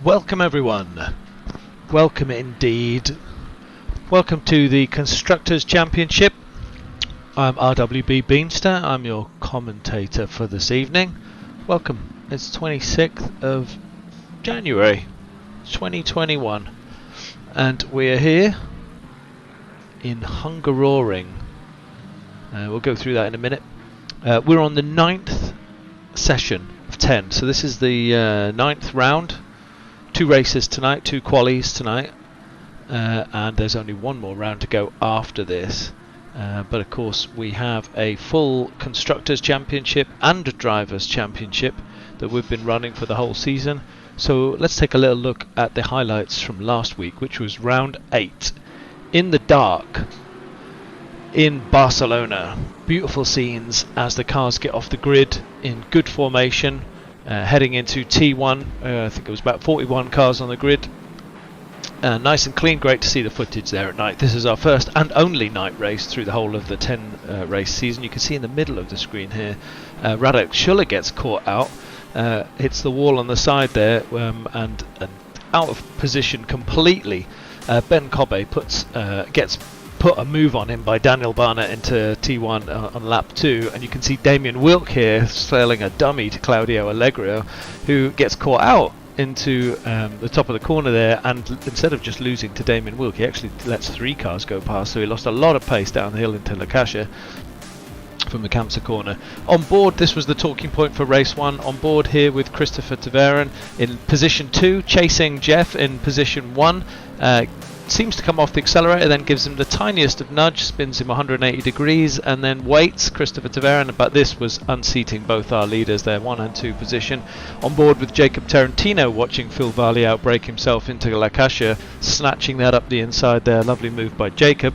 Welcome everyone. Welcome indeed. Welcome to the Constructors Championship. I'm RWB Beanster. I'm your commentator for this evening. Welcome. It's 26th of January 2021 and we're here in Hungaroring. We'll go through that in a minute. We're on the 9th session of 10, so this is the 9th round. 2 races tonight, 2 qualies tonight, and there's only one more round to go after this. But of course we have a full Constructors Championship and a Drivers Championship that we've been running for the whole season. So let's take a little look at the highlights from last week, which was round 8 in the dark in Barcelona. Beautiful scenes as the cars get off the grid in good formation. Heading into T1, I think it was about 41 cars on the grid. Nice and clean, great to see the footage there at night. This is our first and only night race through the whole of the 10 race season. You can see in the middle of the screen here, Radek Schuller gets caught out, hits the wall on the side there, and out of position completely. Ben Cobbe gets put a move on him by Daniel Barnett into T1 on lap 2, and you can see Damien Wilk here sailing a dummy to Claudio Allegro, who gets caught out into the top of the corner there, and instead of just losing to Damien Wilk, he actually lets 3 cars go past, so he lost a lot of pace down the hill into Lakasha from the Kamsa corner. On board, this was the talking point for race 1. On board here with Christopher Taveren in position 2, chasing Jeff in position 1. Seems to come off the accelerator, then gives him the tiniest of nudge, spins him 180 degrees, and then waits, Christopher Taveren, but this was unseating both our leaders there, 1 and 2 position. On board with Jacob Tarantino, watching Phil Varley outbrake himself into Lakasha, snatching that up the inside there, lovely move by Jacob.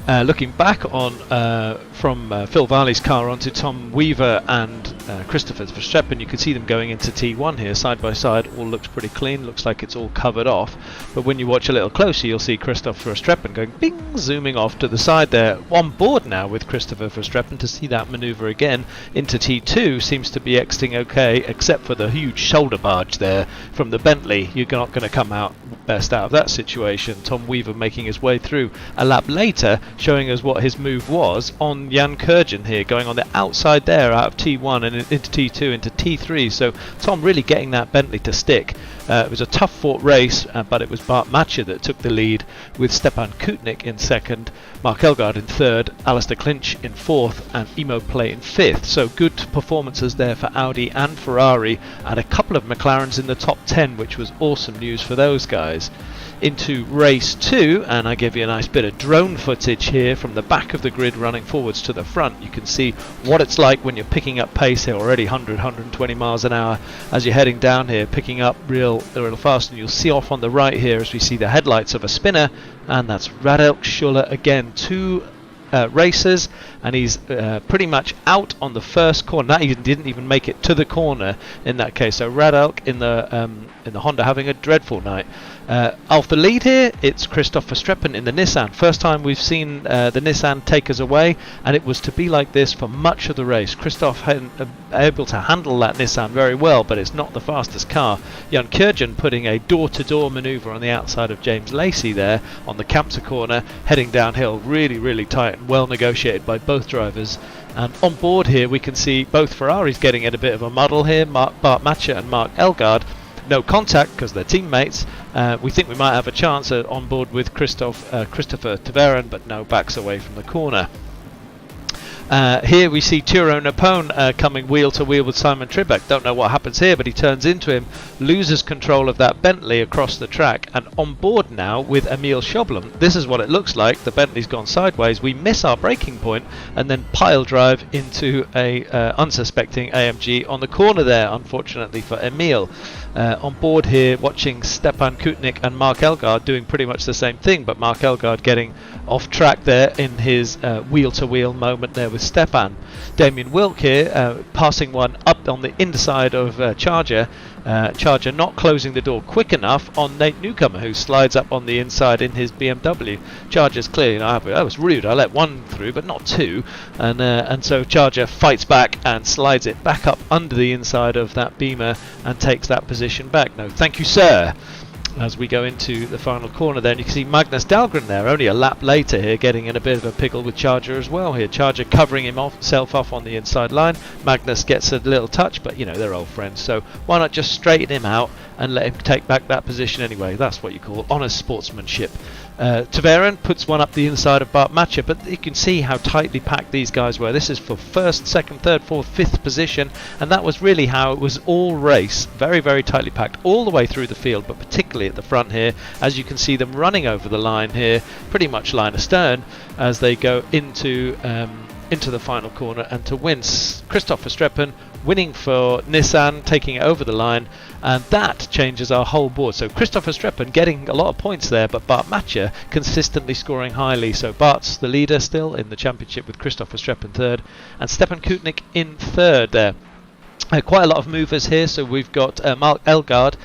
Looking back on from Phil Varley's car onto Tom Weaver and Christopher Verstappen, you can see them going into T1 here side by side. All looks pretty clean, looks like it's all covered off, but when you watch a little closer you'll see Christopher Verstappen going bing, zooming off to the side there. On board now with Christopher Verstappen to see that manoeuvre again into T2. Seems to be exiting okay, except for the huge shoulder barge there from the Bentley. You're not going to come out best out of that situation. Tom Weaver making his way through a lap later, showing us what his move was on Jan Kurjan here, going on the outside there out of T1 and into T2 into T3. So Tom really getting that Bentley to stick. It was a tough fought race, but it was Bart Matcher that took the lead, with Stepan Kutnik in second, Mark Elgaard in third, Alistair Clinch in fourth, and Emo Play in fifth. So good performances there for Audi and Ferrari, and a couple of McLarens in the top 10, which was awesome news for those guys. Into race 2, and I give you a nice bit of drone footage here from the back of the grid running forwards to the front. You can see what it's like when you're picking up pace here, already 120 miles an hour as you're heading down here, picking up real fast, and you'll see off on the right here as we see the headlights of a spinner, and that's Radek Schuller again. 2 races, and he's pretty much out on the first corner. That he didn't even make it to the corner in that case. So Radek in the Honda having a dreadful night. Off the lead here, it's Christoph Verstappen in the Nissan. First time we've seen the Nissan take us away, and it was to be like this for much of the race. Christoph able to handle that Nissan very well, but it's not the fastest car. Jan Kurjan putting a door-to-door manoeuvre on the outside of James Lacey there on the Kamsa corner, heading downhill, really tight and well negotiated by both drivers. And on board here we can see both Ferraris getting in a bit of a muddle here, Bart Matcher and Mark Elgaard. No contact because they're teammates. We think we might have a chance on board with Christopher Taveren, but no, backs away from the corner. Here we see Turo Napone coming wheel to wheel with Simon Trebek. Don't know what happens here, but he turns into him, loses control of that Bentley across the track, and on board now with Emil Schoblum. This is what it looks like. The Bentley's gone sideways. We miss our braking point and then pile drive into a unsuspecting AMG on the corner there, unfortunately for Emil. On board here, watching Stepan Kutnik and Mark Elgaard doing pretty much the same thing, but Mark Elgaard getting off track there in his wheel-to-wheel moment there with Stepan. Damien Wilk here passing one up on the inside of Charger, Charger not closing the door quick enough on Nate Newcomer, who slides up on the inside in his BMW. Charger's clearly not happy. That was rude. I let one through, but not two. And so Charger fights back and slides it back up under the inside of that Beamer and takes that position back. No, thank you, sir. As we go into the final corner there, and you can see Magnus Dahlgren there, only a lap later here, getting in a bit of a pickle with Charger as well here. Charger covering himself off on the inside line. Magnus gets a little touch, but you know, they're old friends, so why not just straighten him out and let him take back that position anyway. That's what you call honest sportsmanship. Taveren puts one up the inside of Bart Matcher, but you can see how tightly packed these guys were. This is for first, second, third, fourth, fifth position, and that was really how it was all race. Very, very tightly packed all the way through the field, but particularly at the front here, as you can see them running over the line here, pretty much line astern, as they go into the final corner, and to win, Christoph Verstappen winning for Nissan, taking it over the line, and that changes our whole board. So Christoph Verstappen getting a lot of points there, but Bart Matcher consistently scoring highly. So Bart's the leader still in the championship with Christoph Verstappen third, and Stepan Kutnik in third there. Quite a lot of movers here, so we've got Mark Elgaard,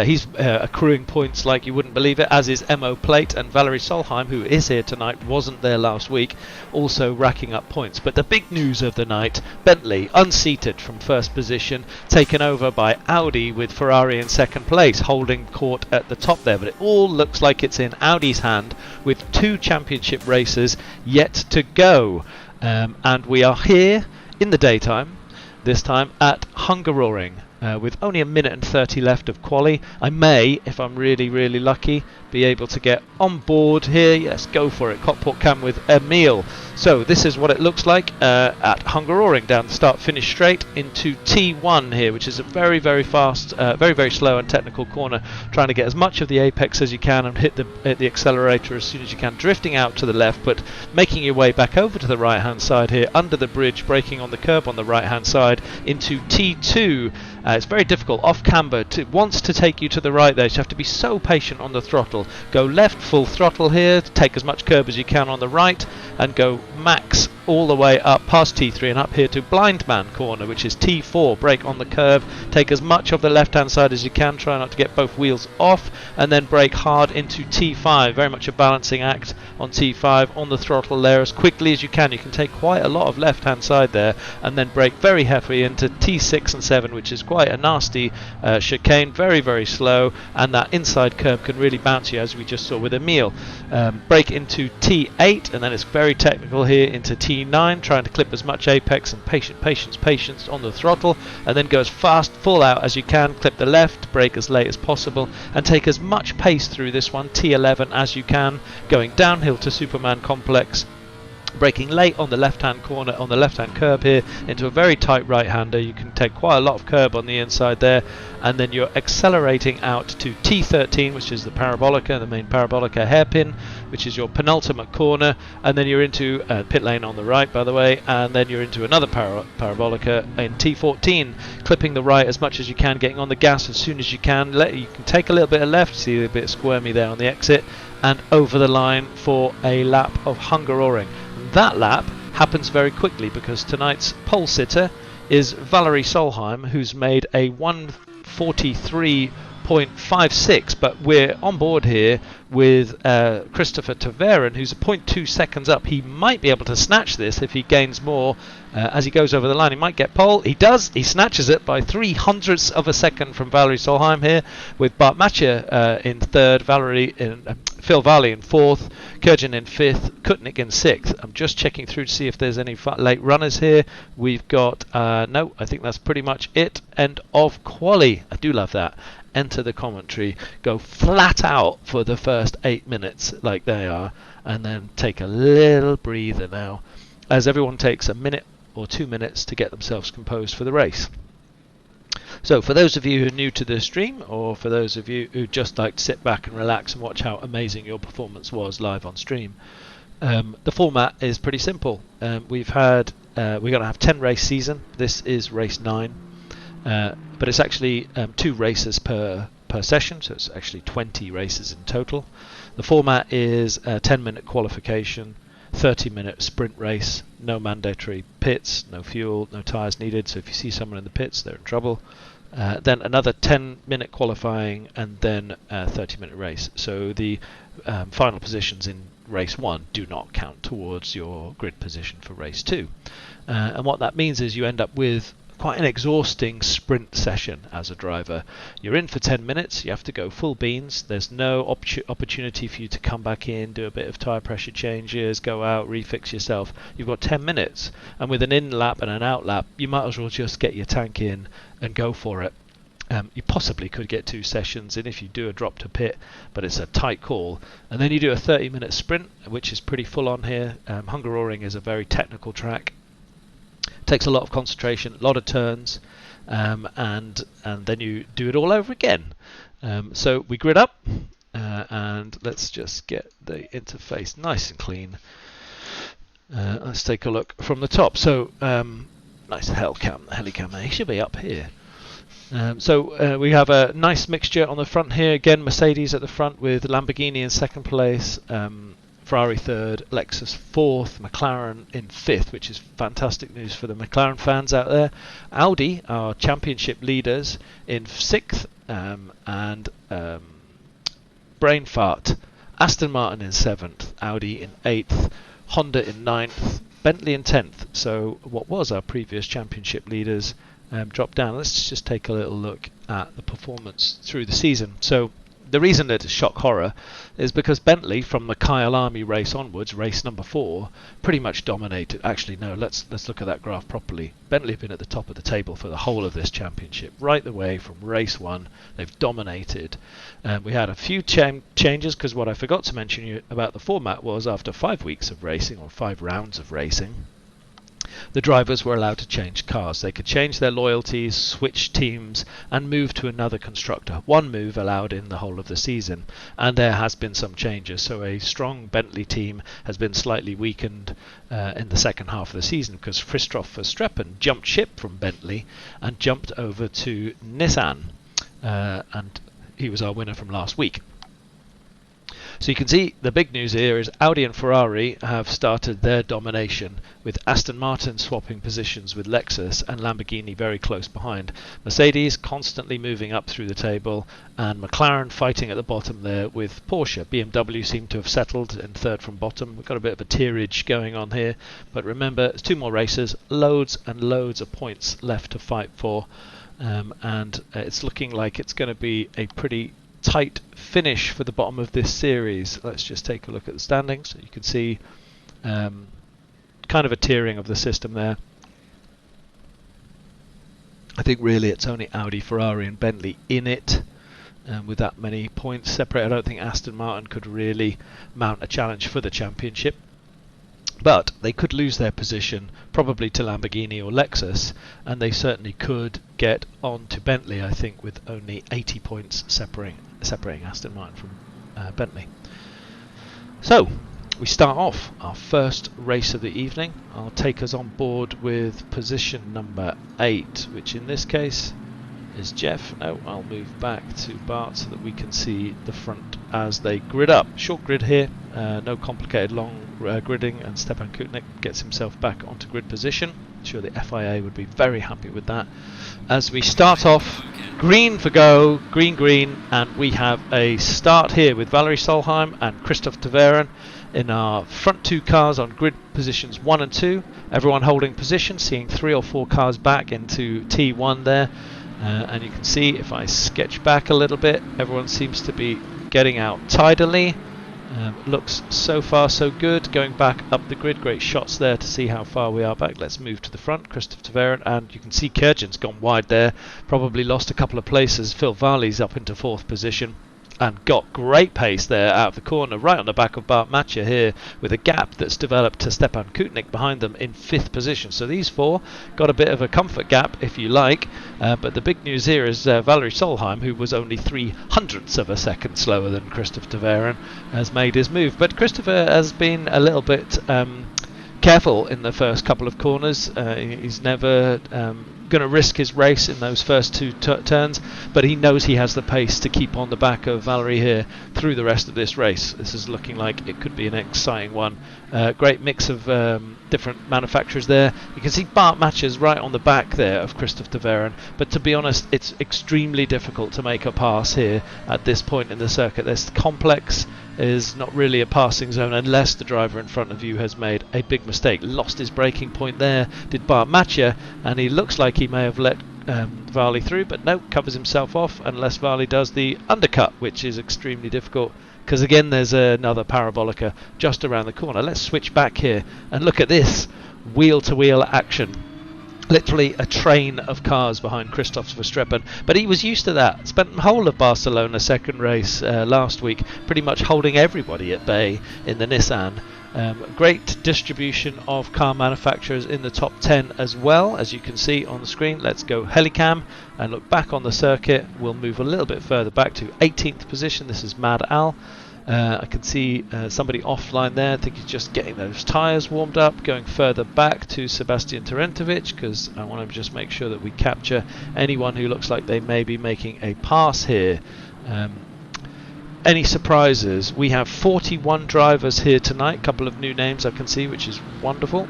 he's accruing points like you wouldn't believe it, as is Emo Plate, and Valerie Solheim, who is here tonight, wasn't there last week, also racking up points. But the big news of the night, Bentley unseated from first position, taken over by Audi with Ferrari in second place, holding court at the top there. But it all looks like it's in Audi's hand, with 2 championship races yet to go. And we are here in the daytime, this time at Hungaroring, with only a minute and 30 left of quali. I may, if I'm really, really lucky, be able to get on board here. Yes, go for it. Cockport cam with Emil. So this is what it looks like at Hungaroring, down the start-finish straight into T1 here, which is a very, very fast, very, very slow and technical corner, trying to get as much of the apex as you can and hit the accelerator as soon as you can, drifting out to the left, but making your way back over to the right-hand side here, under the bridge, braking on the curb on the right-hand side into T2. It's very difficult off camber. Wants to take you to the right there, so you have to be so patient on the throttle. Go left full throttle here, take as much curb as you can on the right, and go max all the way up past T3 and up here to Blind Man corner, which is T4. Brake on the curve, take as much of the left hand side as you can, try not to get both wheels off, and then brake hard into T5. Very much a balancing act on T5, on the throttle there as quickly as you can. You can take quite a lot of left hand side there, and then brake very heavily into T6 and 7, which is quite a nasty chicane, very, very slow, and that inside curb can really bounce you, as we just saw with Emil. Brake into T8, and then it's very technical here into T9, trying to clip as much apex, and patience on the throttle, and then go as fast full out as you can, clip the left, brake as late as possible, and take as much pace through this one, T11, as you can, going downhill to Superman Complex, braking late on the left-hand corner, on the left-hand curb here, into a very tight right-hander. You can take quite a lot of curb on the inside there, and then you're accelerating out to T13, which is the Parabolica, the main Parabolica hairpin, which is your penultimate corner, and then you're into pit lane on the right, by the way, and then you're into another Parabolica in T14, clipping the right as much as you can, getting on the gas as soon as you can. You can take a little bit of left, see a bit squirmy there on the exit, and over the line for a lap of Hungaroring. That lap happens very quickly because tonight's pole sitter is Valerie Solheim, who's made a 1:43.56, but we're on board here with Christopher Taveren, who's 0.2 seconds up. He might be able to snatch this if he gains more as he goes over the line. He might get pole. He does. He snatches it by 0.03 of a second from Valerie Solheim here, with Bart Matcher in third, Phil Valley in fourth, Kurjan in fifth, Kutnik in sixth. I'm just checking through to see if there's any late runners here. We've got no, I think that's pretty much it. End of quali. I do love that. Enter the commentary, go flat out for the first 8 minutes like they are, and then take a little breather now, as everyone takes a minute or 2 minutes to get themselves composed for the race. So for those of you who are new to the stream, or for those of you who just like to sit back and relax and watch how amazing your performance was live on stream, the format is pretty simple. We're going to have 10 race season. This is race 9, but it's actually 2 races per session, so it's actually 20 races in total. The format is a 10-minute qualification, 30-minute sprint race, no mandatory pits, no fuel, no tyres needed, so if you see someone in the pits, they're in trouble. then another 10-minute qualifying, and then a 30-minute race. So the final positions in race 1 do not count towards your grid position for race 2. And what that means is you end up with quite an exhausting sprint session as a driver. You're in for 10 minutes, you have to go full beans, there's no opportunity for you to come back in, do a bit of tyre pressure changes, go out, refix yourself. You've got 10 minutes, and with an in lap and an out lap, you might as well just get your tank in and go for it. You possibly could get 2 sessions in if you do a drop to pit, but it's a tight call. And then you do a 30-minute sprint, which is pretty full on here. Hungaroring is a very technical track. Takes a lot of concentration, a lot of turns, and then you do it all over again. So we grid up, and let's just get the interface nice and clean. Let's take a look from the top. So nice helicam, he should be up here. So we have a nice mixture on the front here. Again, Mercedes at the front with Lamborghini in second place, Ferrari third, Lexus fourth, McLaren in fifth, which is fantastic news for the McLaren fans out there. Audi, our championship leaders, in sixth, and brain fart, Aston Martin in seventh, Audi in eighth, Honda in ninth, Bentley in 10th. So what was our previous championship leaders dropped down. Let's just take a little look at the performance through the season. So the reason that it's shock horror is because Bentley, from the Kyle Army race onwards, race number 4, pretty much dominated. Actually, no, let's look at that graph properly. Bentley have been at the top of the table for the whole of this championship, right the way from race 1. They've dominated. We had a few changes, because what I forgot to mention about the format was after 5 weeks of racing, or 5 rounds of racing, the drivers were allowed to change cars. They could change their loyalties, switch teams, and move to another constructor. 1 move allowed in the whole of the season, and there has been some changes. So a strong Bentley team has been slightly weakened in the second half of the season, because Christoph Verstappen jumped ship from Bentley and jumped over to Nissan, and he was our winner from last week. So you can see the big news here is Audi and Ferrari have started their domination, with Aston Martin swapping positions with Lexus and Lamborghini very close behind. Mercedes constantly moving up through the table, and McLaren fighting at the bottom there with Porsche. BMW seem to have settled in third from bottom. We've got a bit of a tierage going on here, but remember, it's 2 more races, loads and loads of points left to fight for, and it's looking like it's going to be a pretty tight finish for the bottom of this series. Let's just take a look at the standings. So you can see kind of a tiering of the system there. I think really it's only Audi, Ferrari and Bentley in it, with that many points separate. I don't think Aston Martin could really mount a challenge for the championship, but they could lose their position probably to Lamborghini or Lexus, and they certainly could get on to Bentley, I think, with only 80 points separating Aston Martin from Bentley. So we start off our first race of the evening. I'll take us on board with position number 8, which in this case is Jeff. No, I'll move back to Bart so that we can see the front as they grid up. Short grid here, no complicated long gridding, and Stepan Kutnik gets himself back onto grid position. I'm sure the FIA would be very happy with that. As we start off, green for go, green, and we have a start here with Valerie Solheim and Christoph Taveren in our front 2 cars on grid positions 1 and 2. Everyone holding position, seeing 3 or 4 cars back into T1 there. And you can see, if I sketch back a little bit, everyone seems to be getting out tidily. Looks so far so good. Going back up the grid, great shots there to see how far we are back. Let's move to the front. Christoph Taveren, and you can see Kerjan's gone wide there. Probably lost a couple of places. Phil Varley's up into 4th position, and got great pace there out of the corner, right on the back of Bart Matcher here, with a gap that's developed to Stepan Kutnik behind them in 5th position. So these 4 got a bit of a comfort gap, if you like, but the big news here is Valerie Solheim, who was only 0.03 of a second slower than Christoph Taveren, has made his move. But Christopher has been a little bit careful in the first couple of corners. He's never going to risk his race in those first two turns, but he knows he has the pace to keep on the back of Valery here through the rest of this race. This is looking like it could be an exciting one. Great mix of different manufacturers there. You can see Bart Matches right on the back there of Christophe de Veren, but to be honest, it's extremely difficult to make a pass here at this point in the circuit. This complex is not really a passing zone unless the driver in front of you has made a big mistake. Lost his braking point there, did Bart Matcher, and he looks like he may have let Varley through, but no, covers himself off unless Varley does the undercut, which is extremely difficult because again there's another parabolica just around the corner. Let's switch back here and look at this wheel-to-wheel action. Literally a train of cars behind Christoph Verstappen, but he was used to that. Spent the whole of Barcelona second race last week pretty much holding everybody at bay in the Nissan. Great distribution of car manufacturers in the top 10 as well, as you can see on the screen. Let's go helicam and look back on the circuit. We'll move a little bit further back to 18th position. This is Mad Al. I can see somebody offline there. I think he's just getting those tyres warmed up. Going further back to Sebastian Terentovic because I want to just make sure that we capture anyone who looks like they may be making a pass here. Any surprises? We have 41 drivers here tonight. A couple of new names I can see, which is wonderful.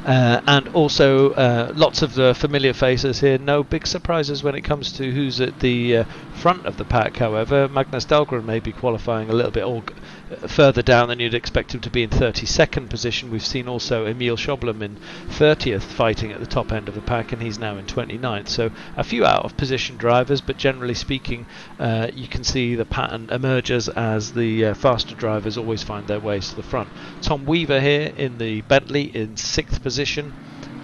And also lots of the familiar faces here. No big surprises when it comes to who's at the front of the pack, however. Magnus Dahlgren may be qualifying a little bit further down than you'd expect him to be in 32nd position. We've seen also Emil Schoblem in 30th fighting at the top end of the pack, and he's now in 29th. So a few out of position drivers, but generally speaking you can see the pattern emerges as the faster drivers always find their ways to the front. Tom Weaver here in the Bentley in 6th position.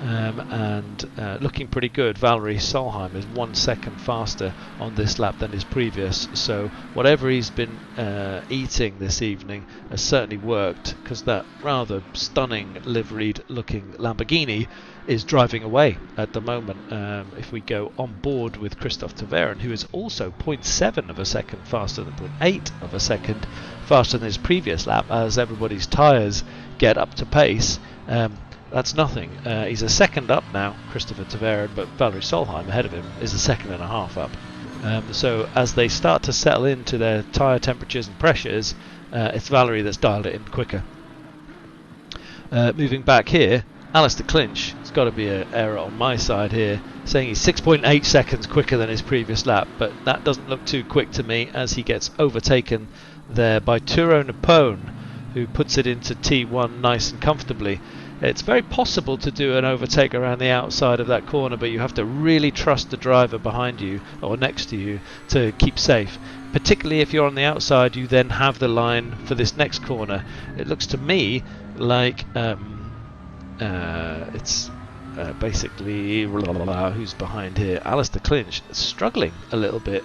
And looking pretty good. Valery Solheim is 1 second faster on this lap than his previous, so whatever he's been eating this evening has certainly worked, because that rather stunning liveried looking Lamborghini is driving away at the moment. If we go on board with Christophe de Veren, who is also 0.7 of a second faster than 0.8 of a second faster than his previous lap, as everybody's tyres get up to pace, that's nothing. He's a second up now, Christopher de Veren, but Valery Solheim ahead of him is a second and a half up. So as they start to settle into their tyre temperatures and pressures, it's Valery that's dialed it in quicker. Moving back here, Alistair Clinch, it's got to be an error on my side here, saying he's 6.8 seconds quicker than his previous lap, but that doesn't look too quick to me as he gets overtaken there by Turo Napone, who puts it into T1 nice and comfortably. It's very possible to do an overtake around the outside of that corner, but you have to really trust the driver behind you or next to you to keep safe. Particularly if you're on the outside, you then have the line for this next corner. It looks to me like it's basically who's behind here. Alistair Clinch struggling a little bit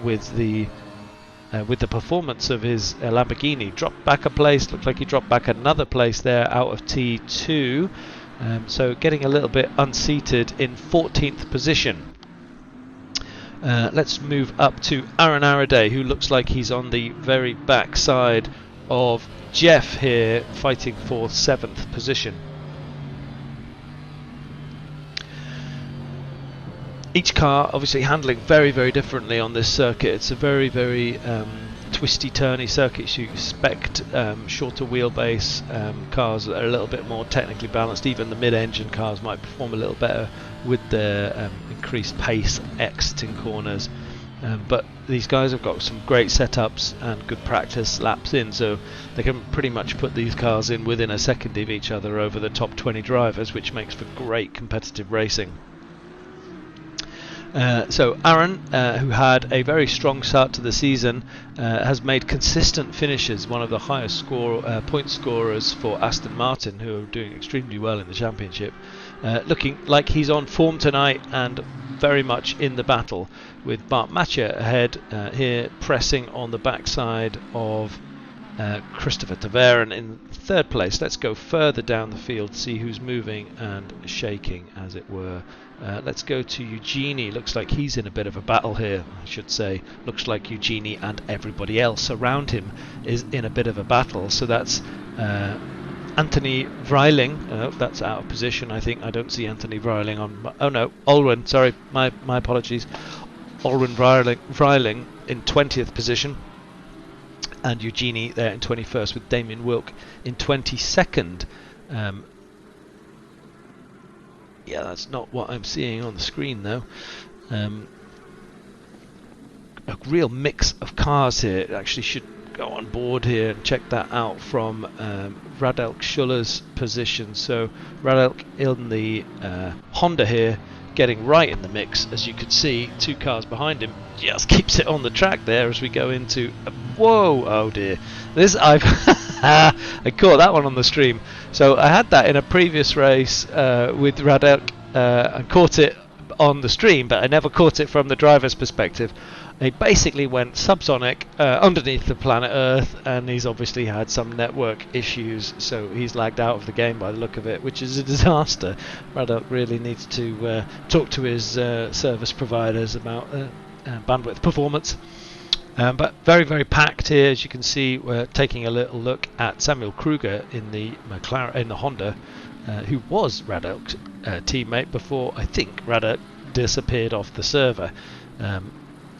with the performance of his Lamborghini. Dropped back a place, looked like he dropped back another place there out of T2, so getting a little bit unseated in 14th position. Let's move up to Aaron Araday, who looks like he's on the very back side of Jeff here, fighting for 7th position. Each car obviously handling very, very differently on this circuit. It's a very, very twisty, turny circuit. You expect shorter wheelbase cars that are a little bit more technically balanced. Even the mid-engine cars might perform a little better with their increased pace exiting corners. But these guys have got some great setups and good practice laps in, so they can pretty much put these cars in within a second of each other over the top 20 drivers, which makes for great competitive racing. So Aaron, who had a very strong start to the season, has made consistent finishes, one of the highest point scorers for Aston Martin, who are doing extremely well in the championship. Looking like he's on form tonight and very much in the battle, with Bart Matcher ahead here, pressing on the backside of Christopher de Veren in 3rd place. Let's go further down the field, see who's moving and shaking, as it were. Let's go to Eugenie. Looks like he's in a bit of a battle here, I should say. Looks like Eugenie and everybody else around him is in a bit of a battle. So that's Anthony Vreiling, that's out of position. I think I don't see Anthony Vreiling on. Oh no, Olwen. Sorry, my apologies. Olwen Vreiling in 20th position, and Eugenie there in 21st, with Damien Wilk in 22nd. Yeah, that's not what I'm seeing on the screen though. A real mix of cars here. It actually should go on board here and check that out from Radelk Schuller's position. So Radelk in the Honda here, getting right in the mix, as you can see. 2 cars behind him, just keeps it on the track there as we go into whoa, oh dear, this I've I caught that one on the stream. So I had that in a previous race with Radelk and caught it on the stream, but I never caught it from the driver's perspective. He basically went subsonic underneath the planet Earth, and he's obviously had some network issues, so he's lagged out of the game by the look of it, which is a disaster. Radelk really needs to talk to his service providers about bandwidth performance. But very, very packed here, as you can see. We're taking a little look at Samuel Kruger in the Honda, who was Radelk's teammate before I think Radelk disappeared off the server.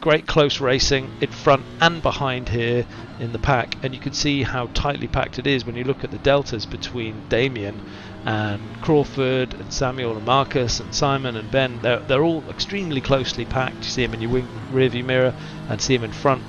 Great close racing in front and behind here in the pack, and you can see how tightly packed it is when you look at the deltas between Damien and Crawford and Samuel and Marcus and Simon and Ben. They're all extremely closely packed. You see them in your rear view mirror and see them in front.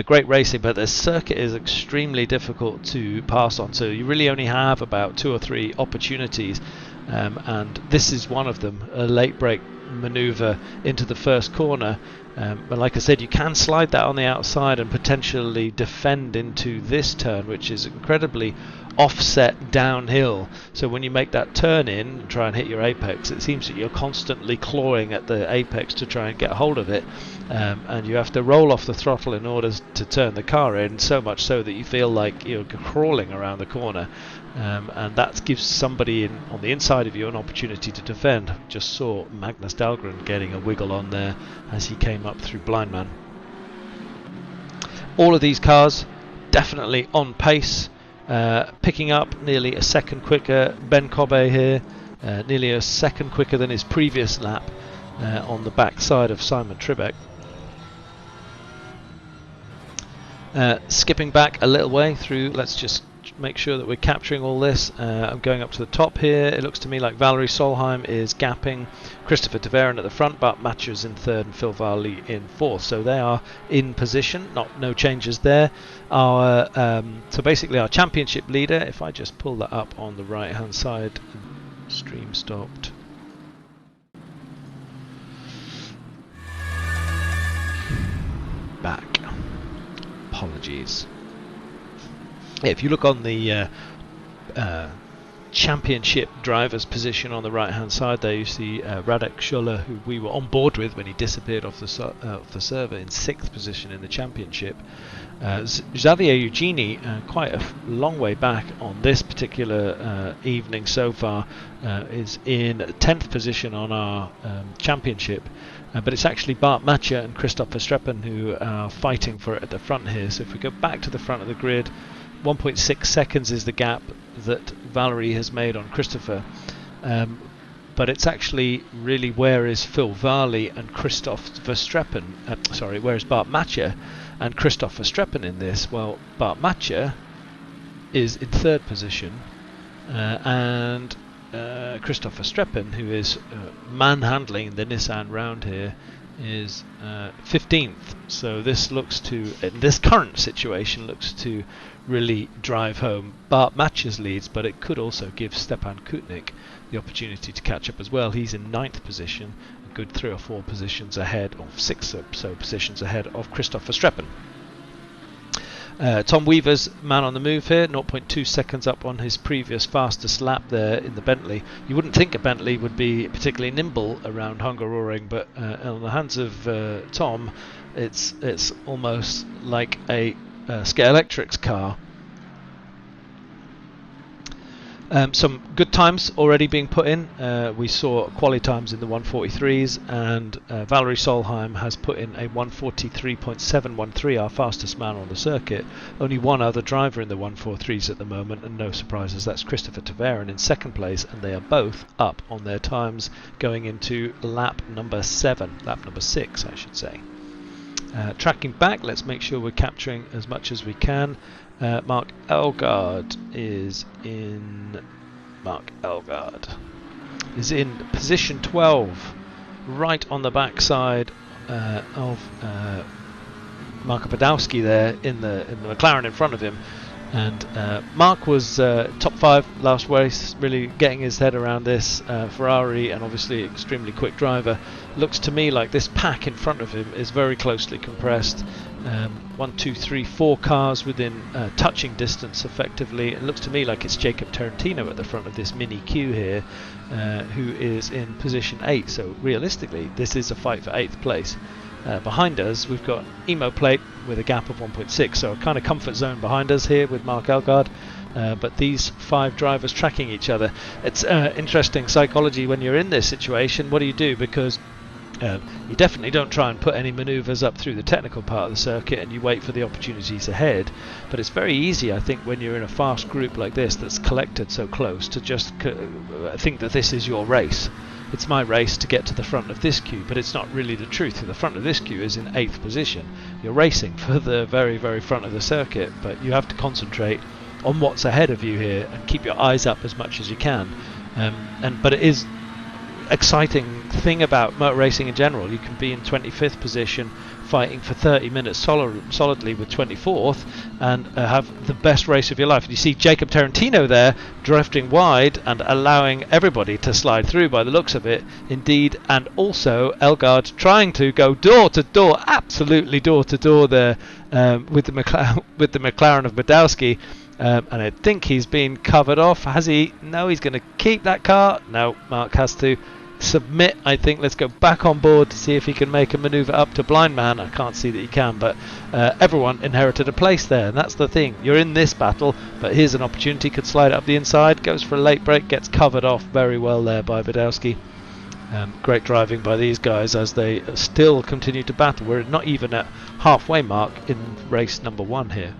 Great racing, but the circuit is extremely difficult to pass on, so you really only have about 2 or 3 opportunities, and this is one of them, a late break maneuver into the first corner. But like I said, you can slide that on the outside and potentially defend into this turn, which is incredibly offset downhill. So when you make that turn in and try and hit your apex, it seems that you're constantly clawing at the apex to try and get hold of it, and you have to roll off the throttle in order to turn the car in, so much so that you feel like you're crawling around the corner. And that gives somebody on the inside of you an opportunity to defend. Just saw Magnus Dahlgren getting a wiggle on there as he came up through Blindman. All of these cars definitely on pace, picking up nearly a second quicker. Ben Cobbe here, nearly a second quicker than his previous lap on the back side of Simon Tribeck. Skipping back a little way through, let's just make sure that we're capturing all this. I'm going up to the top here. It looks to me like Valerie Solheim is gapping Christopher de Veren at the front, but Matthews in 3rd and Phil Varley in 4th. So they are in position, no changes there. So basically our championship leader, if I just pull that up on the right hand side, stream stopped. Back. Apologies. If you look on the championship driver's position on the right hand side there, you see Radek Schuller, who we were on board with when he disappeared off the server, in 6th position in the championship. Xavier Eugenie, quite a long way back on this particular evening so far, is in 10th position on our championship. But it's actually Bart Matcher and Christoph Verstappen who are fighting for it at the front here. So if we go back to the front of the grid, 1.6 seconds is the gap that Valerie has made on Christopher. But it's actually really, where is Phil Varley and Christoph Verstappen? Where is Bart Matcher and Christoph Verstappen in this? Well, Bart Matcher is in 3rd position, and Christoph Verstappen, who is manhandling the Nissan round here, is 15th. So this looks to, in this current situation, looks to really drive home Bart Matcher's leads, but it could also give Stepan Kutnik the opportunity to catch up as well. He's in 9th position, a good 3 or 4 positions ahead, or 6 or so positions ahead of Christoph Verstappen. Tom Weaver's man on the move here, 0.2 seconds up on his previous fastest lap there in the Bentley. You wouldn't think a Bentley would be particularly nimble around Hungaroring, but on the hands of Tom, it's almost like a Scale Electric's car. Some good times already being put in. We saw quali times in the 143s, and Valerie Solheim has put in a 143.713, our fastest man on the circuit. Only one other driver in the 143s at the moment, and no surprises, that's Christopher Tverin in second place, and they are both up on their times going into lap number 6, I should say. Tracking back, let's make sure we're capturing as much as we can. Mark Elgaard is in position 12, right on the backside of Marko Podolski there in the McLaren in front of him. And Mark was top 5 last race, really getting his head around this. Ferrari, and obviously extremely quick driver. Looks to me like this pack in front of him is very closely compressed. 1, 2, 3, 4 cars within touching distance effectively. It looks to me like it's Jacob Tarantino at the front of this mini queue here, who is in position 8. So realistically, this is a fight for 8th place. Behind us, we've got Emo Plate with a gap of 1.6, so a kind of comfort zone behind us here with Mark Elgaard. But these 5 drivers tracking each other. It's interesting psychology when you're in this situation. What do you do? Because you definitely don't try and put any manoeuvres up through the technical part of the circuit, and you wait for the opportunities ahead. But it's very easy, I think, when you're in a fast group like this that's collected so close, to just think that this is your race. It's my race to get to the front of this queue, but it's not really the truth. The front of this queue is in 8th position. You're racing for the very, very front of the circuit, but you have to concentrate on what's ahead of you here and keep your eyes up as much as you can. But it is exciting thing about motor racing in general. You can be in 25th position fighting for 30 minutes solidly with 24th and have the best race of your life. And you see Jacob Tarantino there drifting wide and allowing everybody to slide through by the looks of it, indeed. And also Elgaard trying to go door to door, absolutely door to door there, with the McLaren of Podolski. And I think he's been covered off. Has he? No, he's going to keep that car. No, Mark has to submit, I think. Let's go back on board to see if he can make a manoeuvre up to blind man. I can't see that he can, but everyone inherited a place there, and that's the thing. You're in this battle, but here's an opportunity. Could slide up the inside, goes for a late break, gets covered off very well there by Podolski. Great driving by these guys as they still continue to battle. We're not even at halfway mark in race number 1 here.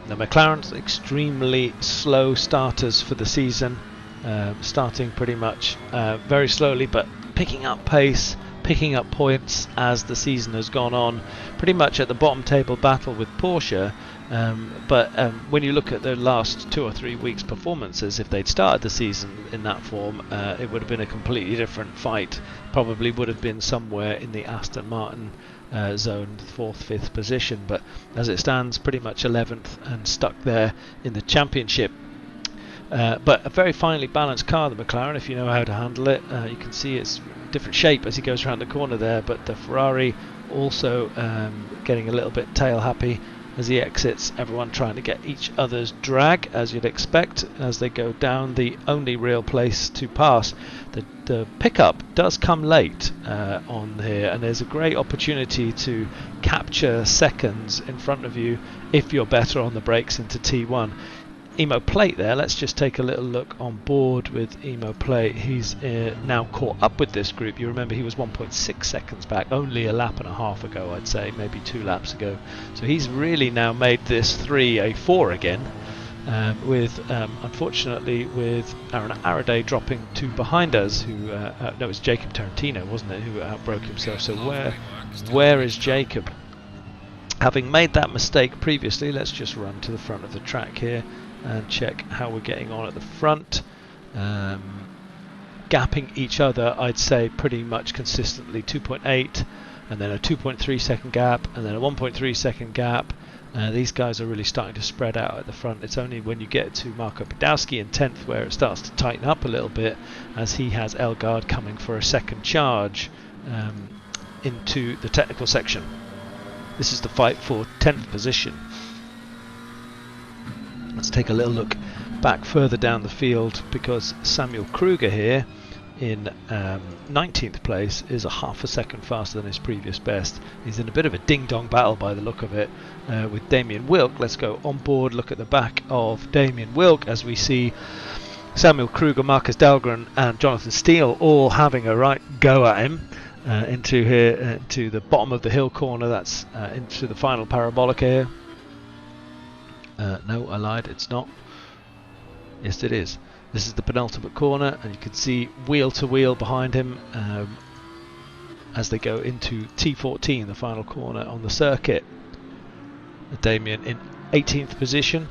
The McLaren's extremely slow starters for the season, starting pretty much very slowly, but picking up pace, picking up points as the season has gone on, pretty much at the bottom table battle with Porsche. But when you look at the last 2 or 3 weeks' performances, if they'd started the season in that form, it would have been a completely different fight. Probably would have been somewhere in the Aston Martin zone, 4th, 5th position, but as it stands, pretty much 11th and stuck there in the championship. But a very finely balanced car, the McLaren, if you know how to handle it. You can see it's different shape as he goes around the corner there, but the Ferrari also getting a little bit tail happy as he exits, everyone trying to get each other's drag, as you'd expect, as they go down the only real place to pass. The pickup does come late on here, and there's a great opportunity to capture seconds in front of you if you're better on the brakes into T1. Emo Plate there, let's just take a little look on board with Emo Plate. He's now caught up with this group. You remember he was 1.6 seconds back only a lap and a half ago, I'd say, maybe 2 laps ago. So he's really now made this 3 a 4 again, with unfortunately with Aaron Araday dropping 2 behind us, who no, it was Jacob Tarantino, wasn't it, who outbroke himself. So where is Jacob? Having made that mistake previously, let's just run to the front of the track here and check how we're getting on at the front. Gapping each other, I'd say pretty much consistently, 2.8 and then a 2.3 second gap and then a 1.3 second gap. These guys are really starting to spread out at the front. It's only when you get to Marko Podolski in 10th where it starts to tighten up a little bit, as he has Elgaard coming for a second charge into the technical section. This is the fight for 10th position. Let's take a little look back further down the field, because Samuel Kruger here in 19th place is a half a second faster than his previous best. He's in a bit of a ding-dong battle by the look of it with Damien Wilk. Let's go on board, look at the back of Damien Wilk as we see Samuel Kruger, Marcus Dahlgren and Jonathan Steele all having a right go at him into here, to the bottom of the hill corner. That's into the final parabolic here. No, I lied, it's not. Yes, it is. This is the penultimate corner, and you can see wheel to wheel behind him as they go into T14, the final corner on the circuit. Damien in 18th position,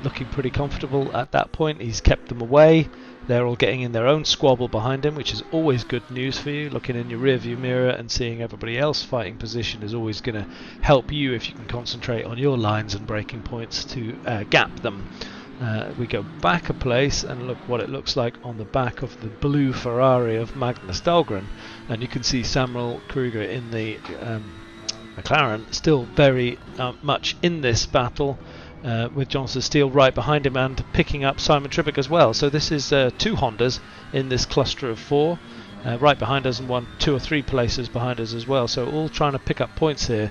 looking pretty comfortable at that point. He's kept them away. They're all getting in their own squabble behind him, which is always good news for you. Looking in your rear view mirror and seeing everybody else fighting position is always going to help you if you can concentrate on your lines and braking points to gap them. We go back a place and look what it looks like on the back of the blue Ferrari of Magnus Dahlgren, and you can see Samuel Kruger in the McLaren still very much in this battle, with Jonathan Steele right behind him and picking up Simon Tribbick as well. So this is 2 Hondas in this cluster of 4 right behind us, and 2 or 3 places behind us as well, so all trying to pick up points here.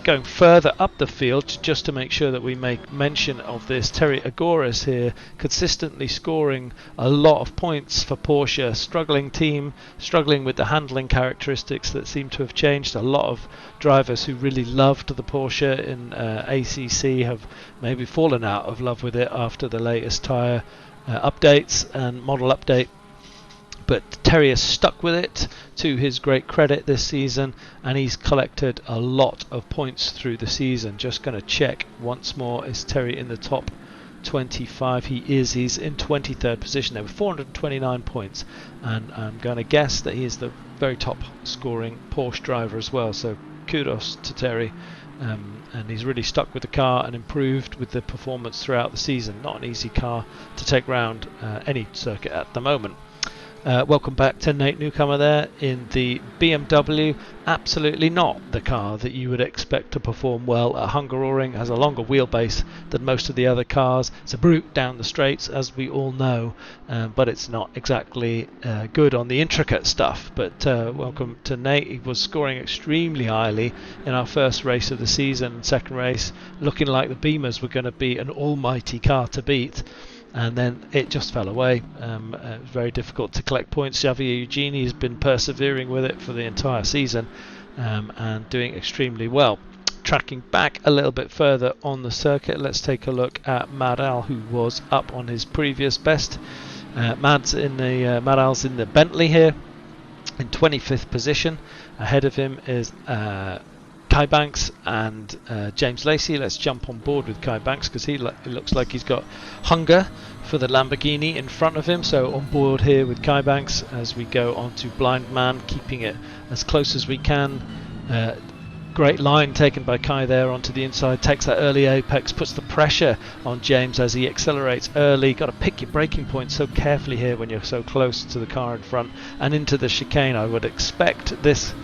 Going further up the field, just to make sure that we make mention of this, Terry Agoras here consistently scoring a lot of points for Porsche. Struggling team, struggling with the handling characteristics that seem to have changed. A lot of drivers who really loved the Porsche in ACC have maybe fallen out of love with it after the latest tyre updates and model update. But Terry has stuck with it to his great credit this season, and he's collected a lot of points through the season. Just going to check once more, is Terry in the top 25? He is. He's in 23rd position there with 429 points, and I'm going to guess that he is the very top scoring Porsche driver as well, so kudos to Terry. And he's really stuck with the car and improved with the performance throughout the season. Not an easy car to take round any circuit at the moment. Welcome back to Nate Newcomer there in the BMW. Absolutely not the car that you would expect to perform well at Hungaroring. Has a longer wheelbase than most of the other cars. It's a brute down the straights, as we all know, but it's not exactly good on the intricate stuff. But welcome to Nate. He was scoring extremely highly in our first race of the season. Second race, looking like the Beamers were going to be an almighty car to beat. And then it just fell away. It was very difficult to collect points. Xavier Eugeni has been persevering with it for the entire season and doing extremely well. Tracking back a little bit further on the circuit, let's take a look at Madal, who was up on his previous best. Madal's in the Bentley here in 25th position. Ahead of him is Kai Banks and James Lacey. Let's jump on board with Kai Banks because he looks like he's got hunger for the Lamborghini in front of him. So on board here with Kai Banks as we go on to Blind Man, keeping it as close as we can. Great line taken by Kai there onto the inside, takes that early apex, puts the pressure on James as he accelerates early. Got to pick your braking points so carefully here when you're so close to the car in front and into the chicane. I would expect this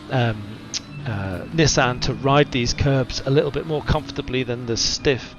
Nissan to ride these curbs a little bit more comfortably than the stiff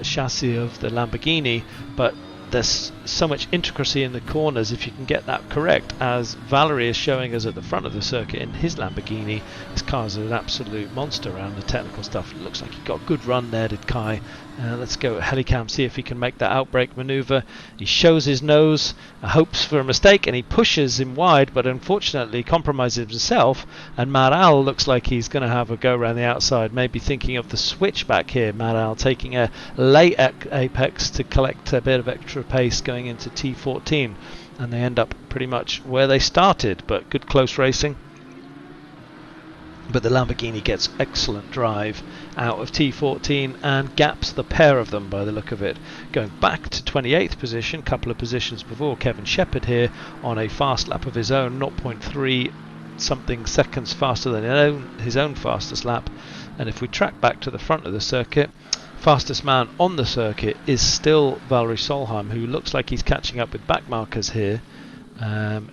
chassis of the Lamborghini, but there's so much intricacy in the corners if you can get that correct, as Valerie is showing us at the front of the circuit in his Lamborghini. This car's an absolute monster around the technical stuff. It looks like he got a good run there, did Kai. Let's go Helicam, see if he can make that outbrake manoeuvre. He shows his nose, hopes for a mistake, and he pushes him wide, but unfortunately compromises himself, and Madal looks like he's going to have a go around the outside, maybe thinking of the switch back here. Madal taking a late apex to collect a bit of extra pace going into T14, and they end up pretty much where they started, but good close racing. But the Lamborghini gets excellent drive out of T14 and gaps the pair of them by the look of it. Going back to 28th position, couple of positions before, Kevin Shepherd here on a fast lap of his own, 0.3 something seconds faster than his own fastest lap. And if we track back to the front of the circuit, fastest man on the circuit is still Valery Solheim, who looks like he's catching up with back markers here.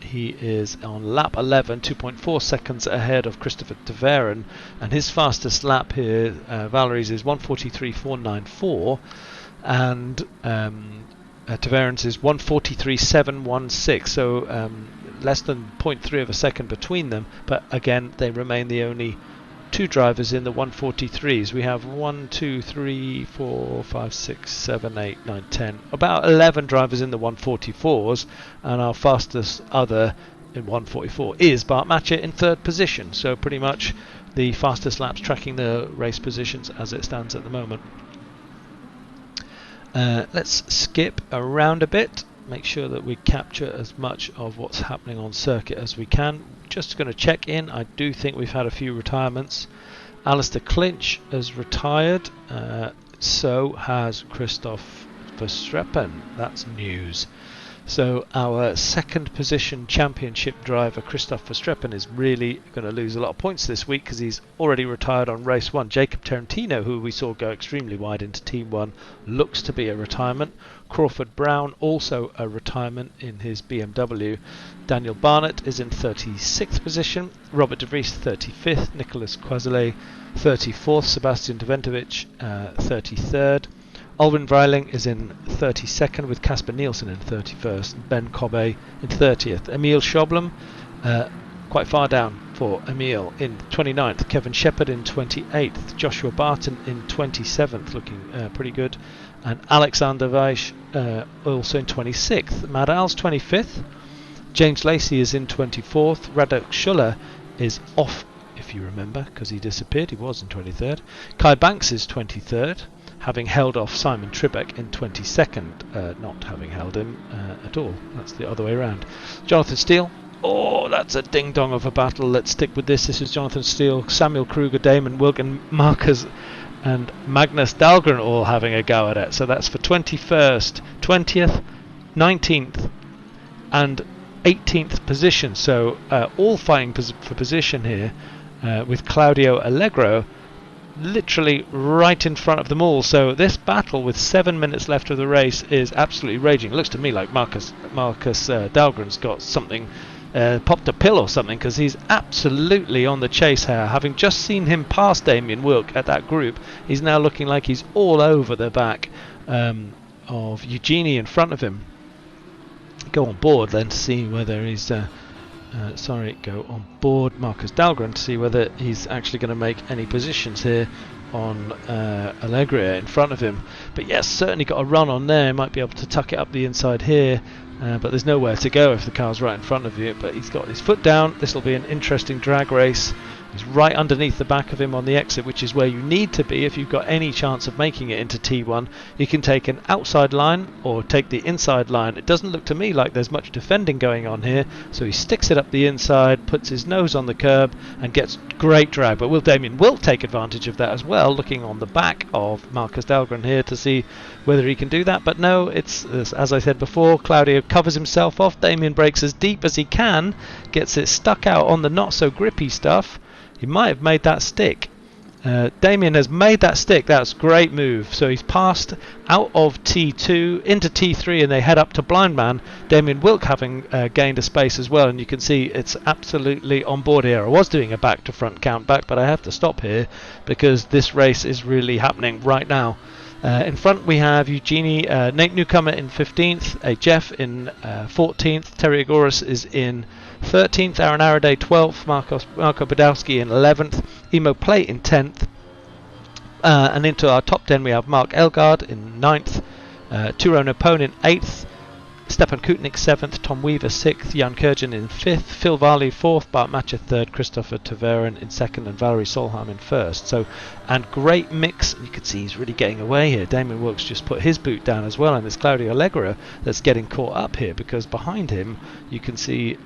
He is on lap 11, 2.4 seconds ahead of Christopher de Veren, and his fastest lap here, Valerie's, is 1:43.494, and Taveron's is 1:43.716, so less than 0.3 of a second between them, but again they remain the only two drivers in the 1:43s. We have 1, 2, 3, 4, 5, 6, 7, 8, 9, 10, about 11 drivers in the 1:44s, and our fastest other in 1:44 is Bart Matchett in third position, so pretty much the fastest laps tracking the race positions as it stands at the moment. Let's skip around a bit, make sure that we capture as much of what's happening on circuit as we can. Just going to check in, I do think we've had a few retirements. Alistair Clinch has retired, so has Christoph Verstappen, that's news. So our second position championship driver Christoph Verstappen is really going to lose a lot of points this week because he's already retired on race 1. Jacob Tarantino, who we saw go extremely wide into Team 1, looks to be a retirement. Crawford Brown also a retirement in his BMW. Daniel Barnett is in 36th position. Robert De Vries 35th. Nicolas Quazele 34th. Sebastian Deventovic 33rd. Alvin Vreiling is in 32nd with Casper Nielsen in 31st, Ben Kobe in 30th. Emil Schoblem, quite far down for Emil, in 29th. Kevin Shepherd in 28th. Joshua Barton in 27th, looking pretty good. And Alexander Weiss also in 26th. Mad Al's 25th. James Lacey is in 24th. Radek Schuller is off, if you remember, because he disappeared. He was in 23rd. Kai Banks is 23rd. Having held off Simon Tribeck in 22nd, not having held him at all. That's the other way around. Jonathan Steele. Oh, that's a ding-dong of a battle. Let's stick with this. This is Jonathan Steele, Samuel Kruger, Damon Wilken, Marcus and Magnus Dahlgren all having a go at it. So that's for 21st, 20th, 19th and 18th position. So all fighting for position here with Claudio Allegro literally right in front of them all. So this battle with 7 minutes left of the race is absolutely raging. It looks to me like Marcus Dahlgren's got something, popped a pill or something, because he's absolutely on the chase here. Having just seen him pass Damien Wilk at that group, he's now looking like he's all over the back of Eugenie in front of him. Go on board then to see whether he's go on board Marcus Dahlgren to see whether he's actually going to make any positions here on Allegria in front of him. But yes, certainly got a run on there. Might be able to tuck it up the inside here, but there's nowhere to go if the car's right in front of you. But he's got his foot down. This will be an interesting drag race. He's right underneath the back of him on the exit, which is where you need to be if you've got any chance of making it into T1. You can take an outside line or take the inside line. It doesn't look to me like there's much defending going on here, so he sticks it up the inside, puts his nose on the curb and gets great drag. But will Damien Wilk take advantage of that as well, looking on the back of Marcus Dahlgren here to see whether he can do that? But no, it's as I said before, Claudio covers himself off. Damien breaks as deep as he can, gets it stuck out on the not so grippy stuff. He might have made that stick. Damien has made that stick. That's a great move. So he's passed out of T2 into T3 and they head up to Blind Man. Damien Wilk having gained a space as well, and you can see it's absolutely on board here. I was doing a back to front count back, but I have to stop here because this race is really happening right now. In front we have Eugenie, Nate Newcomer in 15th, Jeff in 14th, Terry Agoras is in 13th, Aaron Araday 12th, Marco Badowski in 11th, Emo Plate in 10th, and into our top 10 we have Mark Elgard in 9th, Turo Napone in 8th, Stepan Kutnik 7th, Tom Weaver 6th, Jan Kurjan in 5th, Phil Varley 4th, Bart Matchett 3rd, Christopher Taveron in 2nd and Valerie Solheim in 1st. So, and great mix. You can see he's really getting away here. Damien Wilkes just put his boot down as well, and it's Claudio Allegra that's getting caught up here because behind him you can see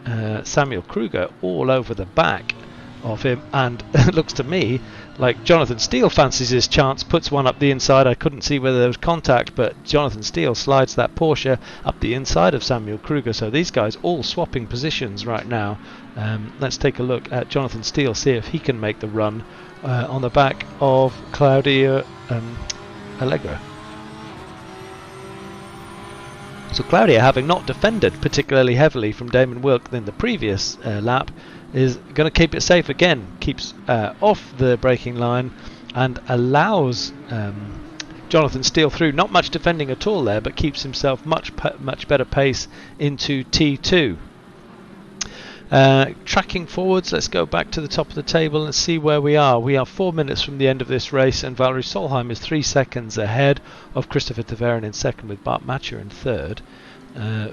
Samuel Kruger all over the back of him, and it looks to me like Jonathan Steele fancies his chance, puts one up the inside. I couldn't see whether there was contact, but Jonathan Steele slides that Porsche up the inside of Samuel Kruger. So these guys all swapping positions right now. Let's take a look at Jonathan Steele, see if he can make the run on the back of Claudio Allegra. So Claudia, having not defended particularly heavily from Damon Wilk in the previous lap, is going to keep it safe again, keeps off the braking line and allows Jonathan Steele through. Not much defending at all there, but keeps himself much better pace into T2. Tracking forwards, let's go back to the top of the table and see where we are. We are 4 minutes from the end of this race, and Valerie Solheim is 3 seconds ahead of Christopher Tverin in second, with Bart Matcher in third.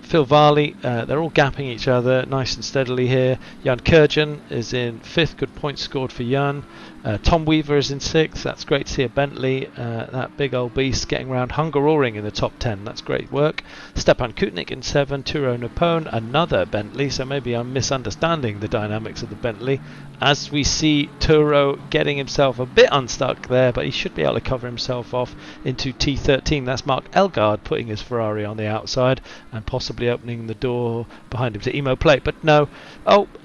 Phil Varley, they're all gapping each other nice and steadily here. Jan Kurjan is in fifth, good points scored for Jan. Tom Weaver is in sixth, that's great to see a Bentley, that big old beast getting round. Hungaroring in the top 10, that's great work. Stepan Kutnik in 7, Turo Napone, another Bentley, so maybe I'm misunderstanding the dynamics of the Bentley. As we see Turo getting himself a bit unstuck there, but he should be able to cover himself off into T13. That's Mark Elgaard putting his Ferrari on the outside and possibly opening the door behind him to Emo Plate, but no.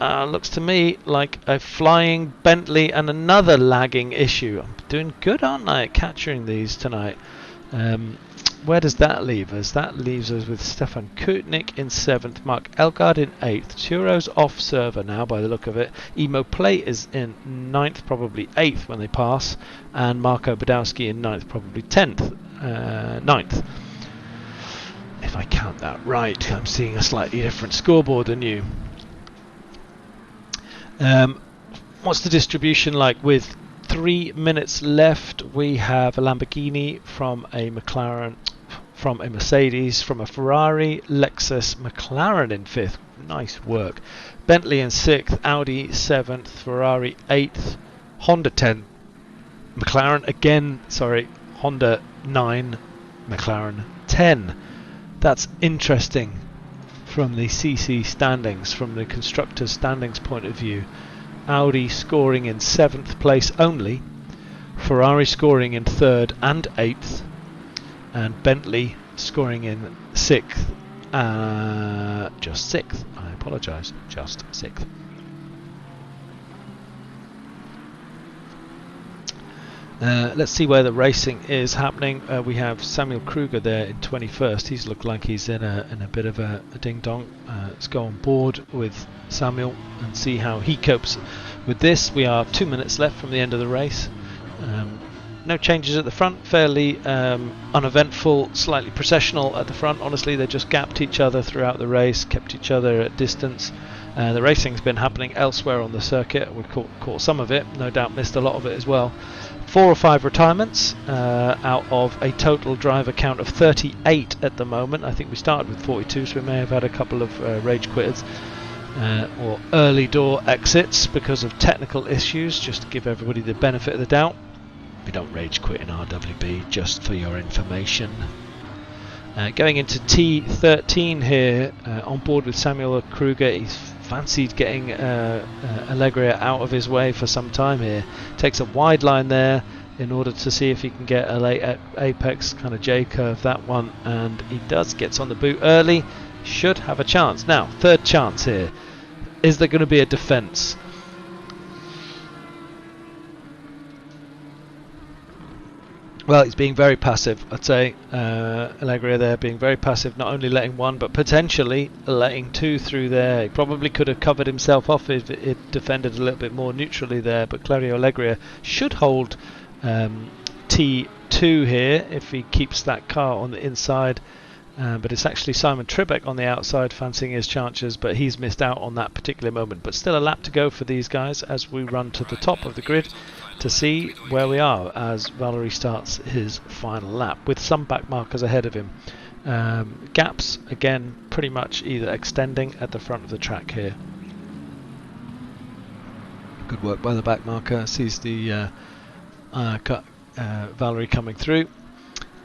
Looks to me like a flying Bentley and another lagging issue. I'm doing good, aren't I, at capturing these tonight? Where does that leave us? That leaves us with Stefan Kutnik in 7th, Mark Elgaard in 8th. Turo's off server now by the look of it. Emo Plate is in 9th, probably 8th when they pass, and Marko Badowski in 9th, probably 9th. If I count that right, I'm seeing a slightly different scoreboard than you. What's the distribution like? With 3 minutes left, we have a Lamborghini from a McLaren, from a Mercedes, from a Ferrari, Lexus, McLaren in 5th. Nice work. Bentley in 6th, Audi 7th, Ferrari 8th, Honda 10, McLaren again, Honda 9, McLaren 10. That's interesting from the CC standings, from the Constructors standings point of view. Audi scoring in 7th place only, Ferrari scoring in 3rd and 8th, and Bentley scoring in 6th, just 6th, I apologise, just 6th. Let's see where the racing is happening. We have Samuel Kruger there in 21st. He's looked like he's in a bit of a ding-dong. Let's go on board with Samuel and see how he copes with this. We are 2 minutes left from the end of the race. No changes at the front, fairly uneventful, slightly processional at the front. Honestly, they just gapped each other throughout the race, kept each other at distance. The racing's been happening elsewhere on the circuit. We caught some of it, no doubt missed a lot of it as well. 4 or 5 retirements out of a total driver count of 38 at the moment. I think we started with 42, so we may have had a couple of rage quitters or early door exits because of technical issues, just to give everybody the benefit of the doubt. We don't rage quit in RWB, just for your information. Going into T13 here, on board with Samuel Kruger. He's fancied getting Allegria out of his way for some time here. Takes a wide line there in order to see if he can get a late apex kind of J-curve, that one, and he does. Gets on the boot early, should have a chance. Now, third chance here. Is there going to be a defence? Well, he's being very passive, I'd say. Allegria there being very passive, not only letting one, but potentially letting 2 through there. He probably could have covered himself off if it defended a little bit more neutrally there, but Claudio Allegria should hold T2 here if he keeps that car on the inside. But it's actually Simon Tribeck on the outside fancying his chances, but he's missed out on that particular moment. But still a lap to go for these guys as we run to the top of the grid to see where we are as Valerie starts his final lap with some back markers ahead of him. Gaps again pretty much either extending at the front of the track here. Good work by the back marker, sees the Valerie coming through.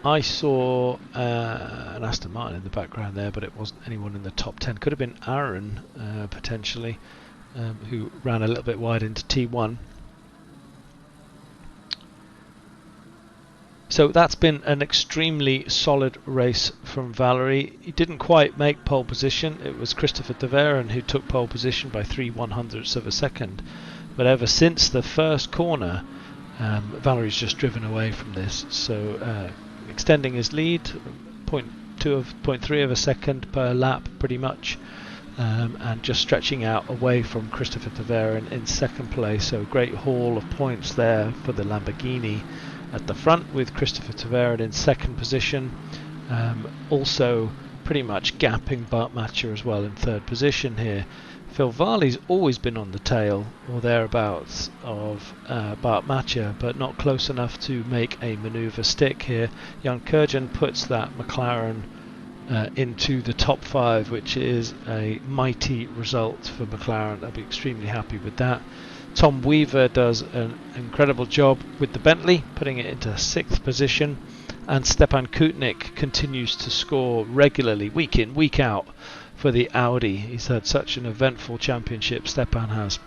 I saw an Aston Martin in the background there, but it wasn't anyone in the top 10. Could have been Aaron potentially, who ran a little bit wide into T1. So that's been an extremely solid race from Valerie. He didn't quite make pole position. It was Christopher Tverin who took pole position by 3/100ths of a second. But ever since the first corner, Valerie's just driven away from this. So extending his lead, 0.3 of a second per lap pretty much. And just stretching out away from Christopher Tverin in second place. So great haul of points there for the Lamborghini. at the front, with Christopher Tverin in second position. Also pretty much gapping Bart Matcher as well in third position here. Phil Varley's always been on the tail or thereabouts of Bart Matcher, but not close enough to make a manoeuvre stick here. Jan Kurjan puts that McLaren into the top 5, which is a mighty result for McLaren. I'll be extremely happy with that. Tom Weaver does an incredible job with the Bentley, putting it into 6th position, and Stepan Kutnik continues to score regularly, week in, week out, for the Audi. He's had such an eventful championship, Stepan has.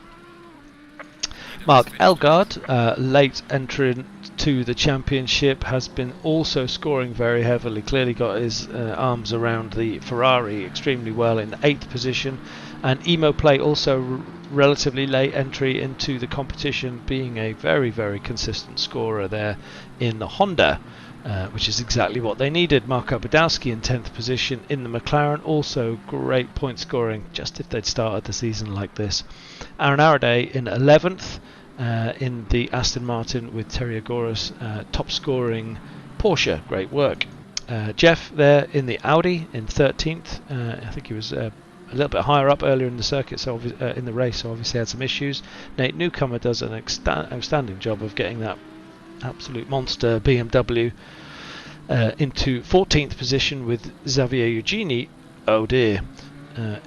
Mark Elgaard, late entrant to the championship, has been also scoring very heavily, clearly got his arms around the Ferrari extremely well in 8th position. And Emo Play also relatively late entry into the competition, being a very, very consistent scorer there in the Honda, which is exactly what they needed. Marko Budowski in 10th position in the McLaren, also great point scoring, just if they'd started the season like this. Aaron Araday in 11th in the Aston Martin, with Terry Agoras top scoring Porsche, great work. Jeff there in the Audi in 13th, I think he was a little bit higher up earlier in the circuit, so in the race, so obviously had some issues. Nate Newcomer does an outstanding job of getting that absolute monster BMW into 14th position, with Xavier Eugenie, oh dear,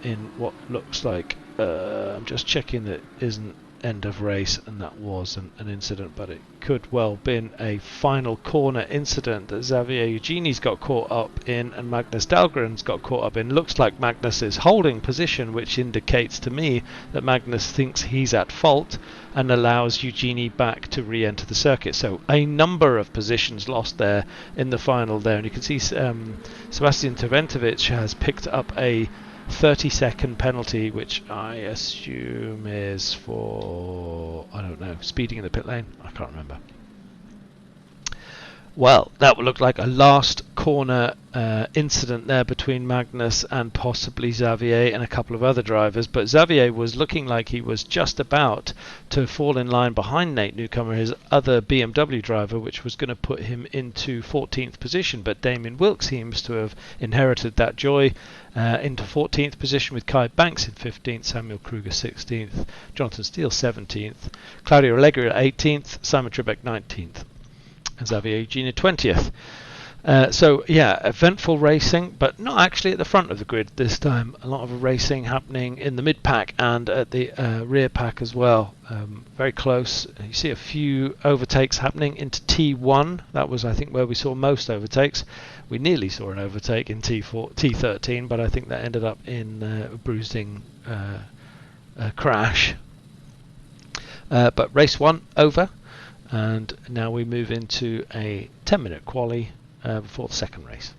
in what looks like, I'm just checking that isn't end of race, and that was an incident, but it could well been a final corner incident that Xavier Eugenie's got caught up in and Magnus Dahlgren's got caught up in. Looks like Magnus is holding position, which indicates to me that Magnus thinks he's at fault and allows Eugenie back to re-enter the circuit. So a number of positions lost there in the final there, and you can see Sebastian Terventovic has picked up a 30-second penalty, which I assume is for, I don't know, speeding in the pit lane. I can't remember. Well, that would look like a last corner incident there between Magnus and possibly Xavier and a couple of other drivers, but Xavier was looking like he was just about to fall in line behind Nate Newcomer, his other BMW driver, which was going to put him into 14th position, but Damien Wilkes seems to have inherited that joy into 14th position, with Kai Banks in 15th, Samuel Kruger 16th, Jonathan Steele 17th, Claudio Allegri 18th, Simon Trebek 19th. Xavier Eugenie 20th. So yeah, eventful racing, but not actually at the front of the grid this time. A lot of racing happening in the mid pack and at the rear pack as well. Very close. You see a few overtakes happening into T1. That was, I think, where we saw most overtakes. We nearly saw an overtake in T13, but I think that ended up in a bruising crash. But race 1 over. And now we move into a 10-minute quali before the second race.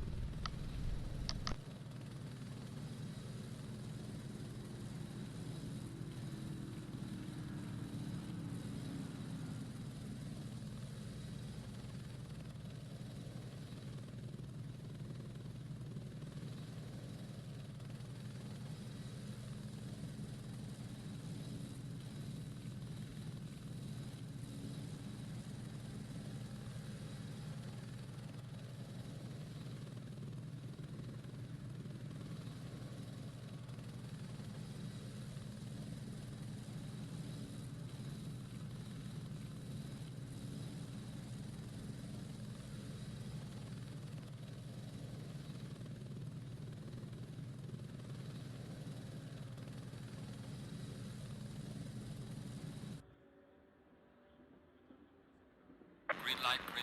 Green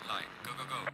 light, go, go, go.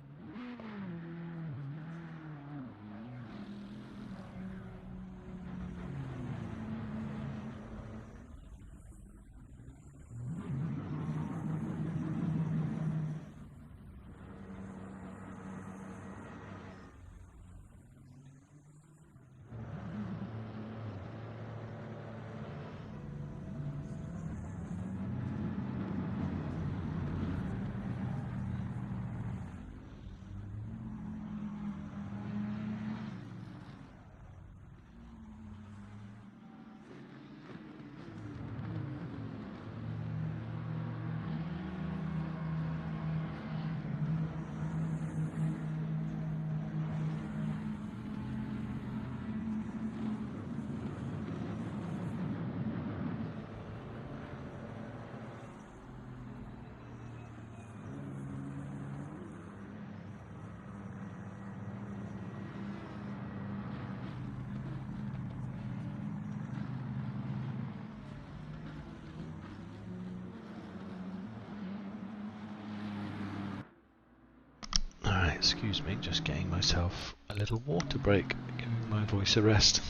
Excuse me, just getting myself a little water break, giving my voice a rest.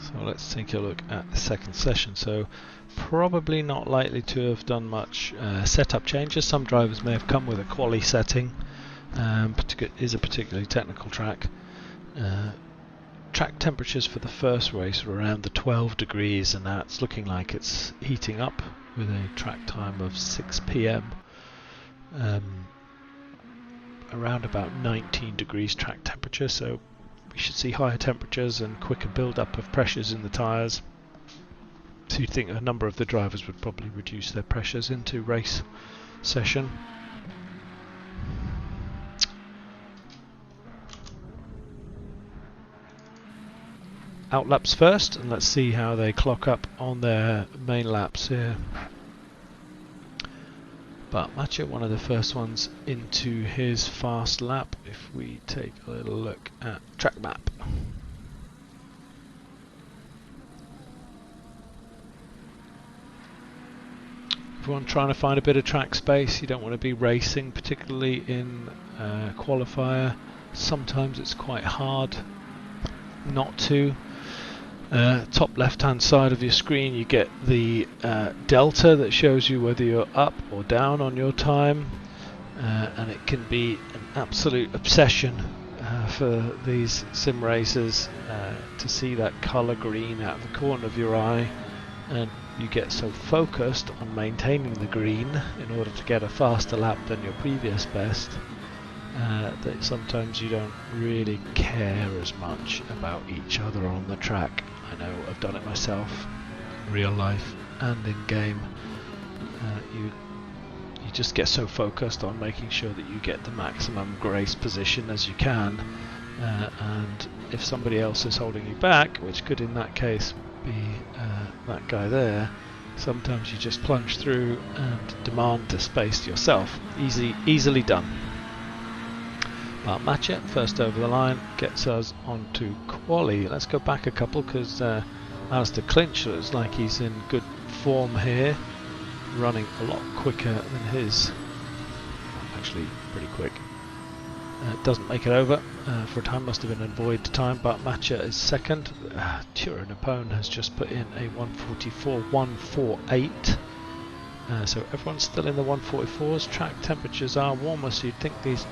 So let's take a look at the second session. So probably not likely to have done much setup changes. Some drivers may have come with a quali setting. Is a particularly technical track. Track temperatures for the first race were around the 12 degrees, and that's looking like it's heating up with a track time of 6 p.m. Around about 19 degrees track temperature, so we should see higher temperatures and quicker build-up of pressures in the tyres. So you'd think a number of the drivers would probably reduce their pressures into race session. Out laps first, and let's see how they clock up on their main laps here. But Mathieu, one of the first ones into his fast lap, if we take a little look at track map. Everyone trying to find a bit of track space. You don't want to be racing, particularly in qualifier. Sometimes it's quite hard not to. Top left hand side of your screen you get the delta that shows you whether you're up or down on your time, and it can be an absolute obsession for these sim racers to see that colour green out of the corner of your eye, and you get so focused on maintaining the green in order to get a faster lap than your previous best that sometimes you don't really care as much about each other on the track. I know I've done it myself, real life and in game. You just get so focused on making sure that you get the maximum grace position as you can, and if somebody else is holding you back, which could in that case be that guy there, sometimes you just plunge through and demand the space yourself. Easily done. But Mathieu, first over the line, gets us onto quali. Let's go back a couple, because Alistair Clinch looks like he's in good form here, running a lot quicker than his. Actually, pretty quick. Doesn't make it over for a time, must have been a void time, but Mathieu is second. Turo Napone has just put in a 144.148. So everyone's still in the 144s. Track temperatures are warmer, so you'd think these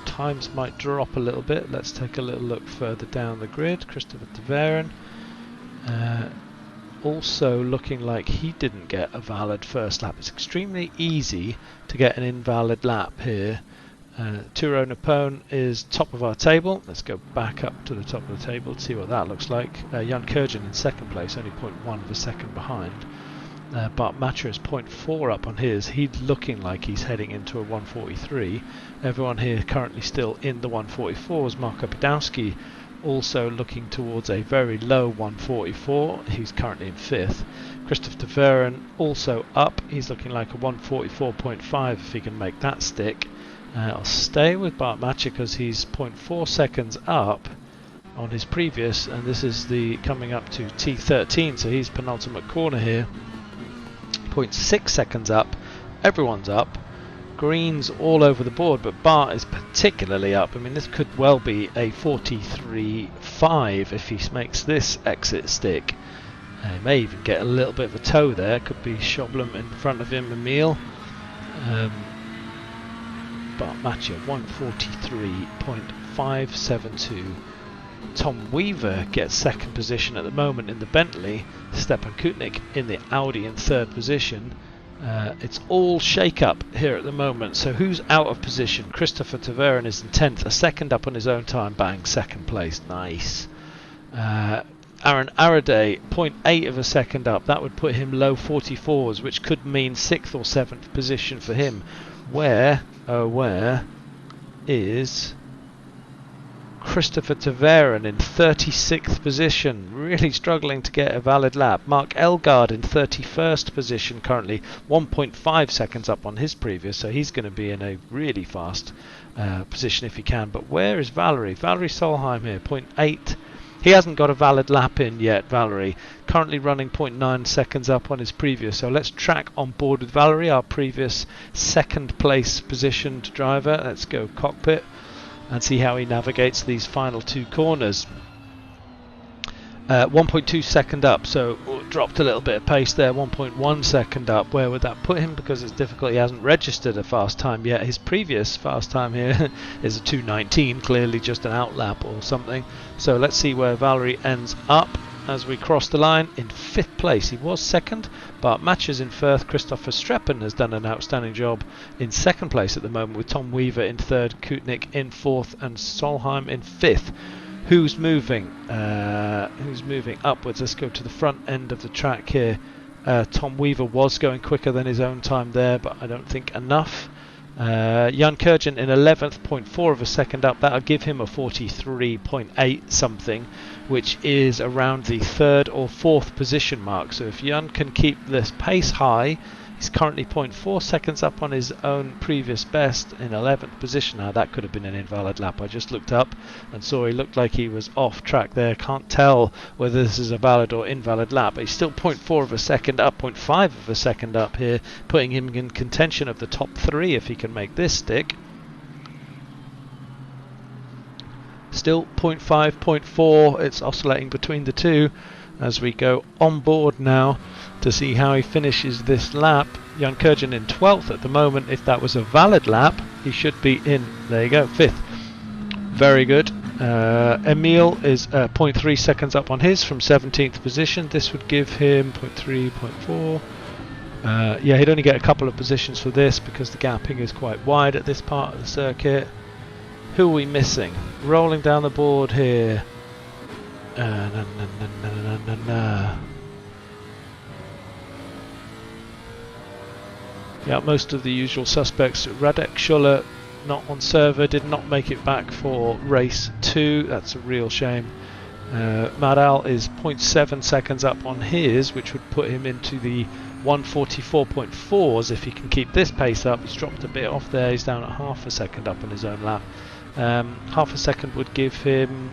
times might drop a little bit. Let's take a little look further down the grid. Christopher Taveren also looking like he didn't get a valid first lap. It's extremely easy to get an invalid lap here. Turo Napone is top of our table. Let's go back up to the top of the table to see what that looks like. Jan Kurjan in second place, only 0.1 of a second behind. But Mathieu is 0.4 up on his. He's looking like he's heading into a 143. Everyone here currently still in the 144s. Marko Podowski also looking towards a very low 144. He's currently in 5th. Christophe Taveren also up. He's looking like a 144.5 if he can make that stick. I'll stay with Bart Mathieu because he's 0.4 seconds up on his previous, and this is the coming up to T13, so he's penultimate corner here. 0.6 seconds up. Everyone's up. Green's all over the board, but Bart is particularly up. I mean, this could well be a 43.5 if he makes this exit stick. He may even get a little bit of a toe there. Could be Schoblum in front of him, Emil. Bart Mathieu 143.572. Tom Weaver gets second position at the moment in the Bentley. Stepan Kutnik in the Audi in third position. It's all shake-up here at the moment. So who's out of position? Christopher Taveren is in 10th, a second up on his own time. Bang, second place. Nice. Aaron Araday, 0.8 of a second up. That would put him low 44s, which could mean 6th or 7th position for him. Where is Christopher Taveren in 36th position, really struggling to get a valid lap. Mark Elgaard in 31st position currently, 1.5 seconds up on his previous, so he's going to be in a really fast position if he can. But where is Valerie? Valerie Solheim here, 0.8. He hasn't got a valid lap in yet, Valerie. Currently running 0.9 seconds up on his previous. So let's track on board with Valerie, our previous second place positioned driver. Let's go cockpit and see how he navigates these final two corners. 1.2 second up, so dropped a little bit of pace there. 1.1 second up. Where would that put him? Because it's difficult, he hasn't registered a fast time yet. His previous fast time here is a 2:19, clearly just an outlap or something. So let's see where Valerie ends up as we cross the line. In 5th place, he was second, but matches in 1st. Christopher Streppen has done an outstanding job in 2nd place at the moment, with Tom Weaver in 3rd, Kutnik in 4th, and Solheim in 5th. Who's moving? Who's moving upwards? Let's go to the front end of the track here. Tom Weaver was going quicker than his own time there, but I don't think enough. Jan Kurjan in 11th, 0.4 of a second up. That'll give him a 43.8 something, which is around the 3rd or 4th position mark. So if Jan can keep this pace high, he's currently 0.4 seconds up on his own previous best in 11th position. Now that could have been an invalid lap. I just looked up and saw he looked like he was off track there. Can't tell whether this is a valid or invalid lap, but he's still 0.4 of a second up, 0.5 of a second up here, putting him in contention of the top 3 if he can make this stick. Still 0.5, 0.4, it's oscillating between the two as we go on board now to see how he finishes this lap. Jan Kurjan in 12th at the moment. If that was a valid lap, he should be in, there you go, 5th. Very good. Emil is 0.3 seconds up on his from 17th position. This would give him 0.3, 0.4. Yeah, he'd only get a couple of positions for this because the gapping is quite wide at this part of the circuit. Who are we missing? Rolling down the board here. Yeah, most of the usual suspects. Radek Schuller not on server, did not make it back for race 2. That's a real shame. Madal is 0.7 seconds up on his, which would put him into the 144.4s if he can keep this pace up. He's dropped a bit off there. He's down at half a second up on his own lap. Half a second would give him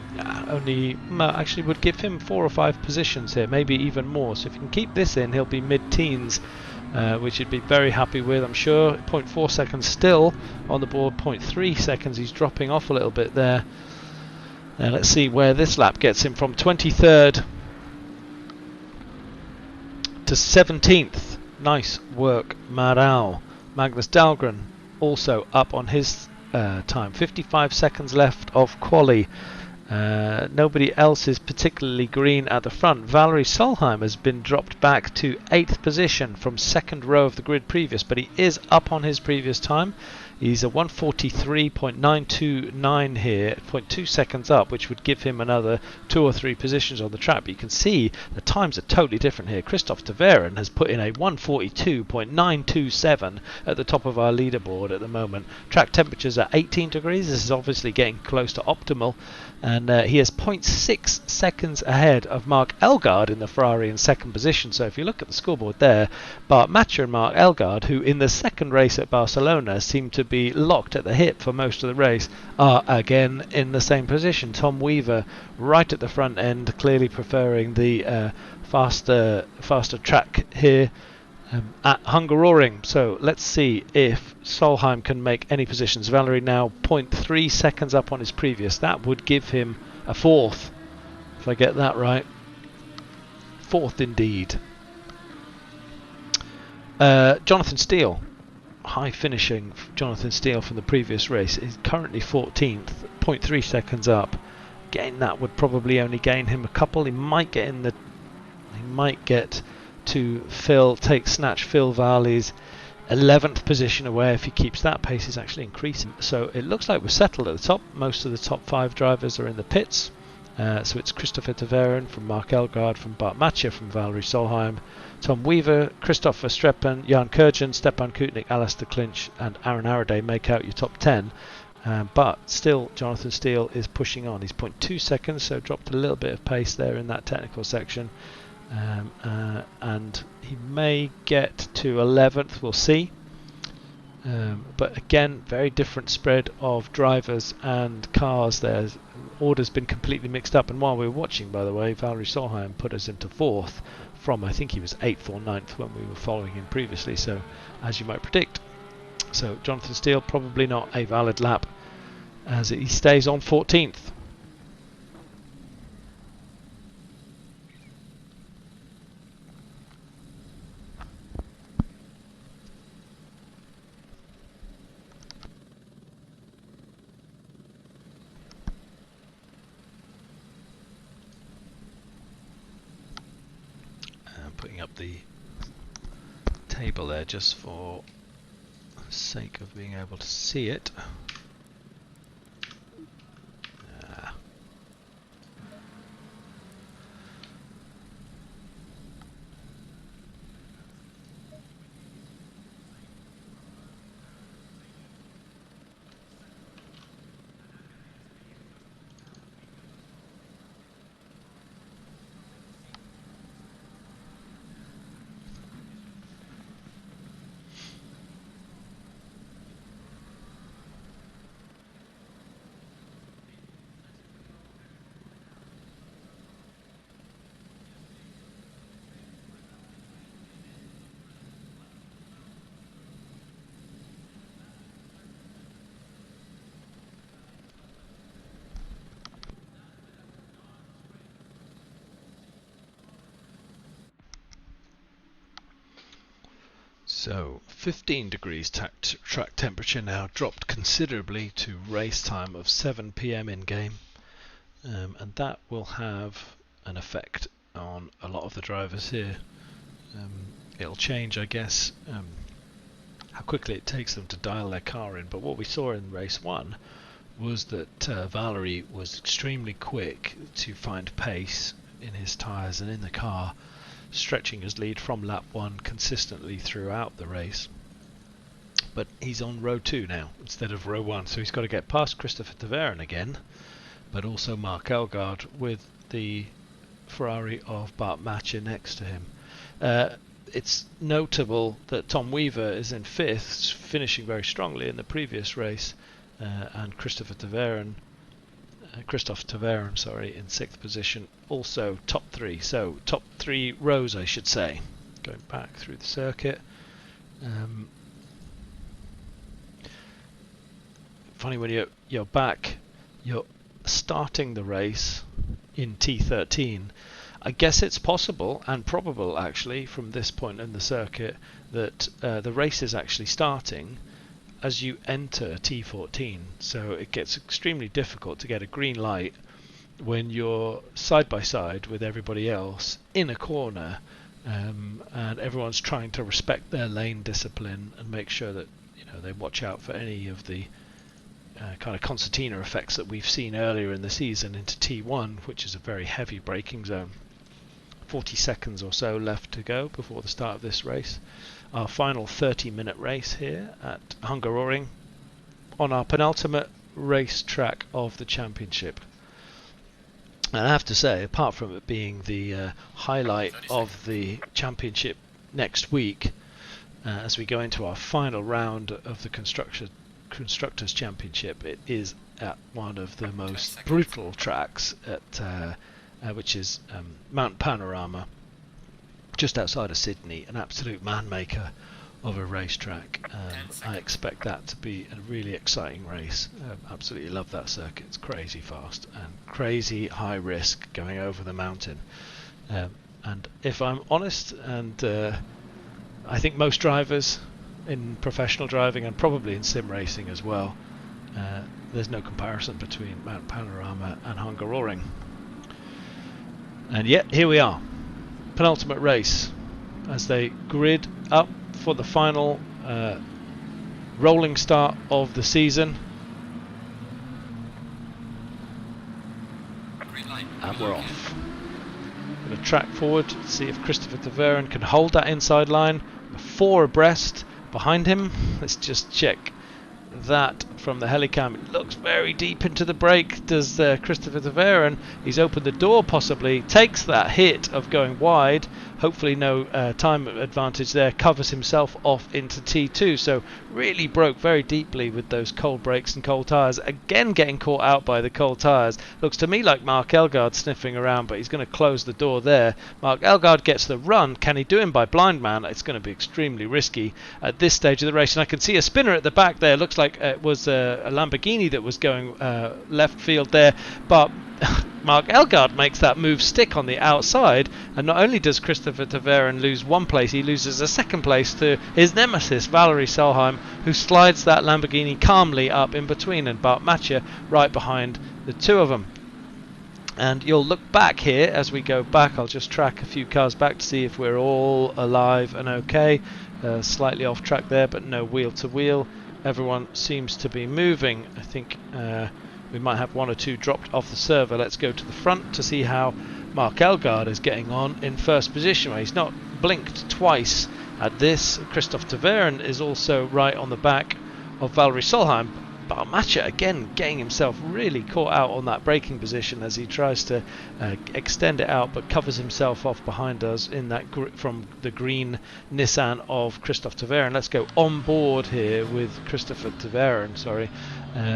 actually would give him 4 or 5 positions here, maybe even more. So if he can keep this in, he'll be mid-teens, which he'd be very happy with, I'm sure. 0.4 seconds still on the board, 0.3 seconds. He's dropping off a little bit there. Let's see where this lap gets him from 23rd to 17th. Nice work, Madal. Magnus Dahlgren also up on his time. 55 seconds left of quali. Nobody else is particularly green at the front. Valerie Solheim has been dropped back to 8th position from 2nd row of the grid previous, but he is up on his previous time. He's a 143.929 here, 0.2 seconds up, which would give him another 2 or 3 positions on the track. But you can see the times are totally different here. Christoph Taveren has put in a 142.927 at the top of our leaderboard at the moment. Track temperatures are 18 degrees. This is obviously getting close to optimal. And he is 0.6 seconds ahead of Mark Elgaard in the Ferrari in 2nd position. So if you look at the scoreboard there, Bart Matcher and Mark Elgaard, who in the 2nd race at Barcelona seemed to be locked at the hip for most of the race, are again in the same position. Tom Weaver right at the front end, clearly preferring the faster track here at Hungaroring. So let's see if Solheim can make any positions. Valerie now 0.3 seconds up on his previous. That would give him a 4th, if I get that right. 4th indeed. Jonathan Steele, high finishing Jonathan Steele from the previous race, is currently 14th, 0.3 seconds up. Again, that would probably only gain him a couple. He might get to snatch Phil Valley's 11th position away if he keeps that pace. Is actually increasing. So it looks like we're settled at the top. Most of the top 5 drivers are in the pits. So it's Christopher Taveren from Mark Elgaard, from Bart Matcher, from Valerie Solheim, Tom Weaver, Christopher Streppen, Jan Kurjan, Stepan Kutnik, Alistair Clinch and Aaron Araday make out your top 10. But still Jonathan Steele is pushing on. He's 0.2 seconds, so dropped a little bit of pace there in that technical section. And he may get to 11th, we'll see. But again, very different spread of drivers and cars there. order's been completely mixed up, and while we were watching, by the way, Valery Solheim put us into 4th from, I think he was 8th or 9th when we were following him previously, so as you might predict. So Jonathan Steele, probably not a valid lap, as he stays on 14th. Putting up the table there just for the sake of being able to see it. So 15 degrees track temperature now, dropped considerably to race time of 7 p.m. in game, and that will have an effect on a lot of the drivers here. It'll change, I guess, how quickly it takes them to dial their car in, but what we saw in race 1 was that Valery was extremely quick to find pace in his tyres and in the car, stretching his lead from lap 1 consistently throughout the race. But he's on row 2 now instead of row 1, so he's got to get past Christopher Tavern again, but also Mark Elgaard with the Ferrari of Bart Matcher next to him. It's notable that Tom Weaver is in 5th, finishing very strongly in the previous race, and Christoph Tavern, in 6th position, also top 3. So top 3 rows, I should say, going back through the circuit. Funny when you're back, you're starting the race in T13. I guess it's possible and probable, actually, from this point in the circuit, that the race is actually starting as you enter T14, so it gets extremely difficult to get a green light when you're side by side with everybody else in a corner, and everyone's trying to respect their lane discipline and make sure that they watch out for any of the kind of concertina effects that we've seen earlier in the season into T1, which is a very heavy braking zone. 40 seconds or so left to go before the start of this race. Our final 30-minute race here at Hungaroring on our penultimate race track of the championship. And I have to say, apart from it being the highlight of the championship next week, as we go into our final round of the Constructors Championship, it is at one of the most brutal tracks at which is Mount Panorama, just outside of Sydney, an absolute man-maker of a racetrack. I expect that to be a really exciting race. Absolutely love that circuit. It's crazy fast and crazy high risk going over the mountain. And if I'm honest, and I think most drivers in professional driving and probably in sim racing as well, there's no comparison between Mount Panorama and Hungaroring. And yet here we are, penultimate race, as they grid up for the final rolling start of the season. And we're off. Going to track forward, see if Christopher Tavern can hold that inside line. 4 abreast behind him. Let's just check that from the helicam. It looks very deep into the brake. Does Christopher Tavern? He's opened the door, possibly takes that hit of going wide, hopefully no time advantage there, covers himself off into T2. So really broke very deeply with those cold brakes and cold tyres. Again getting caught out by the cold tyres. Looks to me like Mark Elgaard sniffing around, but he's going to close the door there. Mark Elgaard gets the run. Can he do him by blind man? It's going to be extremely risky at this stage of the race. And I can see a spinner at the back there. Looks like it was a Lamborghini that was going left field there, but Mark Elgaard makes that move stick on the outside, and not only does Christopher Taveren lose one place, he loses a second place to his nemesis Valerie Solheim, who slides that Lamborghini calmly up in between, and Bart Matcher right behind the two of them. And you'll look back here as we go back. I'll just track a few cars back to see if we're all alive and okay. Slightly off track there, but no wheel to wheel. Everyone seems to be moving. I think we might have one or two dropped off the server. Let's go to the front to see how Mark Elgaard is getting on in first position, where he's not blinked twice at this. Christophe Taveren is also right on the back of Valerie Solheim. Bart Matcher again getting himself really caught out on that braking position as he tries to extend it out, but covers himself off behind us in that from the green Nissan of Christophe Taveren. Let's go on board here with Christopher Taveren,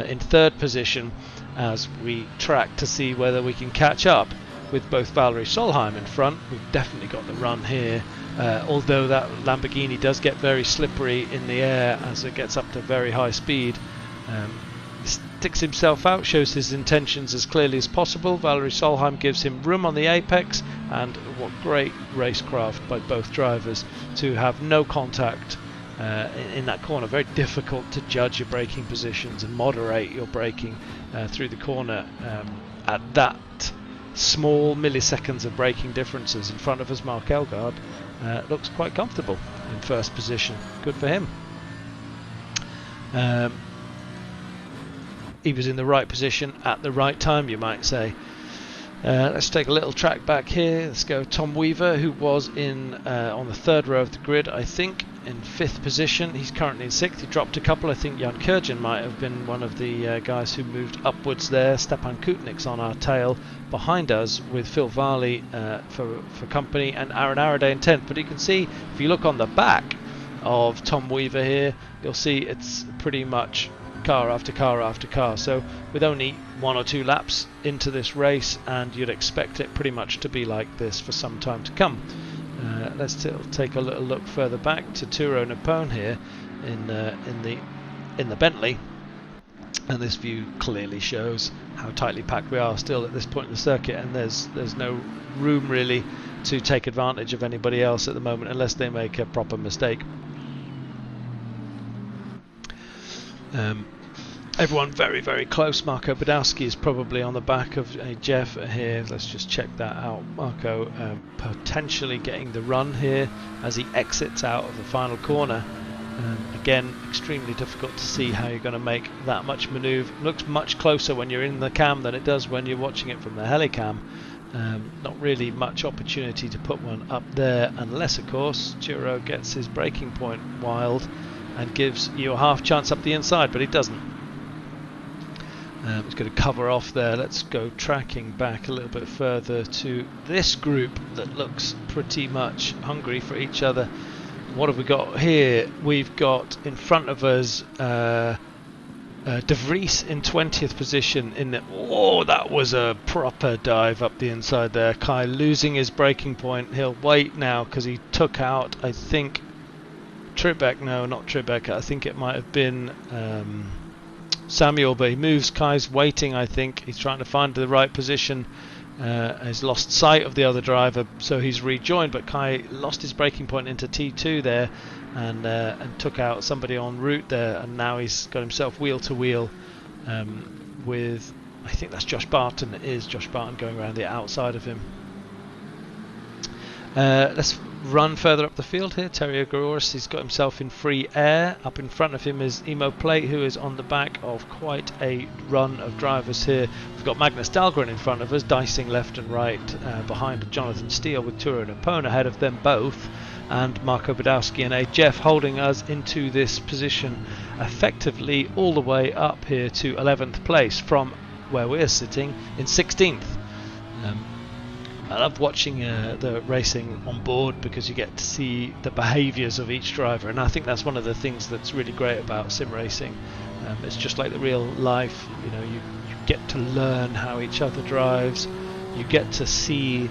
in third position as we track to see whether we can catch up with both Valerie Solheim in front. We've definitely got the run here, although that Lamborghini does get very slippery in the air as it gets up to very high speed. Sticks himself out, shows his intentions as clearly as possible. Valerie Solheim gives him room on the apex, and what great racecraft by both drivers to have no contact in that corner. Very difficult to judge your braking positions and moderate your braking through the corner at that small milliseconds of braking differences. In front of us, Mark Elgaard looks quite comfortable in first position. Good for him. He was in the right position at the right time, you might say. Let's take a little track back here. Let's go Tom Weaver, who was in on the third row of the grid, I think, in fifth position. He's currently in sixth. He dropped a couple. I think Jan Kurjan might have been one of the guys who moved upwards there. Stepan Kutnik's on our tail behind us with Phil Varley for company, and Aaron Araday in 10th. But you can see, if you look on the back of Tom Weaver here, you'll see it's pretty much car after car after car. So with only one or two laps into this race, and you'd expect it pretty much to be like this for some time to come. Let's take a little look further back to Turo Nippon here in the Bentley, and this view clearly shows how tightly packed we are still at this point in the circuit, and there's no room really to take advantage of anybody else at the moment unless they make a proper mistake. Everyone very, very close. Marco Badowski is probably on the back of Jeff here. Let's just check that out. Marco potentially getting the run here as he exits out of the final corner. Again, extremely difficult to see how you're going to make that much manoeuvre. Looks much closer when you're in the cam than it does when you're watching it from the helicam. Not really much opportunity to put one up there, unless of course Turo gets his braking point wild and gives you a half chance up the inside, but he doesn't. He's going to cover off there. Let's go tracking back a little bit further to this group that looks pretty much hungry for each other. What have we got here? We've got in front of us De Vries in 20th position. That was a proper dive up the inside there. Kai losing his braking point. He'll wait now because he took out, I think, Trebek. No, not Trebek. I think it might have been Samuel, but he moves. Kai's waiting, I think. He's trying to find the right position. Has lost sight of the other driver, so he's rejoined, but Kai lost his braking point into T2 there and took out somebody en route there, and now he's got himself wheel to wheel with, I think that's Josh Barton. It is Josh Barton going around the outside of him. Let's run further up the field here. Terry Aguilar, he's got himself in free air. Up in front of him is Emo Plate, who is on the back of quite a run of drivers here. We've got Magnus Dahlgren in front of us, dicing left and right behind Jonathan Steele, with Turo Nippon ahead of them both, and Marco Badowski and A. Jeff holding us into this position effectively all the way up here to 11th place from where we're sitting in 16th. I love watching the racing on board because you get to see the behaviours of each driver, and I think that's one of the things that's really great about sim racing. It's just like the real life, you know, you get to learn how each other drives, you get to see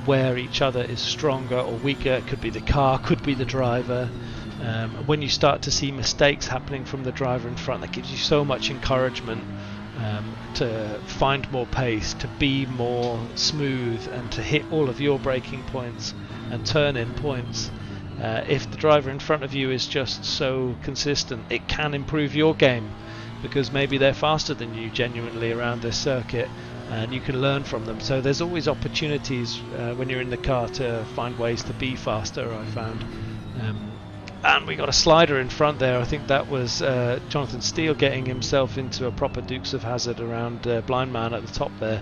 where each other is stronger or weaker. It could be the car, could be the driver. When you start to see mistakes happening from the driver in front, that gives you so much encouragement to find more pace, to be more smooth, and to hit all of your braking points and turn in points. If the driver in front of you is just so consistent, it can improve your game, because maybe they're faster than you genuinely around this circuit, and you can learn from them. So there's always opportunities when you're in the car to find ways to be faster, I found. And we got a slider in front there. I think that was Jonathan Steele getting himself into a proper Dukes of Hazzard around Blind Man at the top there.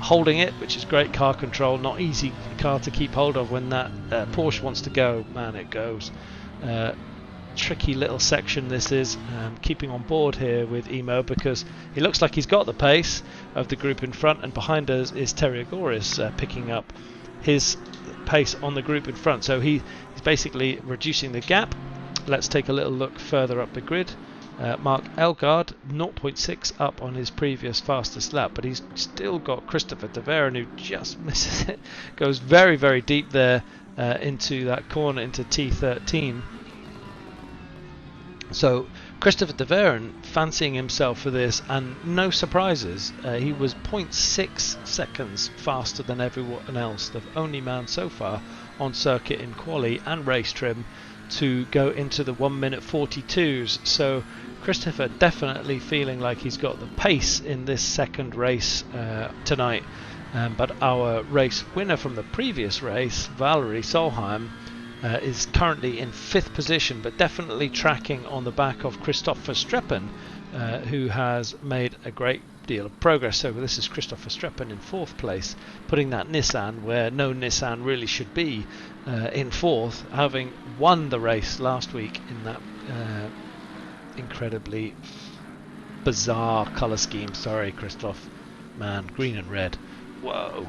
Holding it, which is great car control. Not easy car to keep hold of when that Porsche wants to go. Man, it goes. Tricky little section this is. Keeping on board here with Emo, because he looks like he's got the pace of the group in front, and behind us is Terry Agoris picking up his pace on the group in front. So he's basically reducing the gap. Let's take a little look further up the grid. Mark Elgaard 0.6 up on his previous fastest lap, but he's still got Christopher De Veren, who just misses it, goes very, very deep there into that corner, into T13. So Christopher De Veren fancying himself for this, and no surprises. He was 0.6 seconds faster than everyone else, the only man so far on circuit in quali and race trim to go into the 1 minute 42s. So Christopher definitely feeling like he's got the pace in this second race tonight. But our race winner from the previous race, Valerie Solheim, is currently in 5th position, but definitely tracking on the back of Christoph Verstappen, who has made a great deal of progress. So this is Christoph Verstappen in 4th place, putting that Nissan where no Nissan really should be, in 4th, having won the race last week in that incredibly bizarre colour scheme. Sorry, Christoph, man, green and red. Whoa.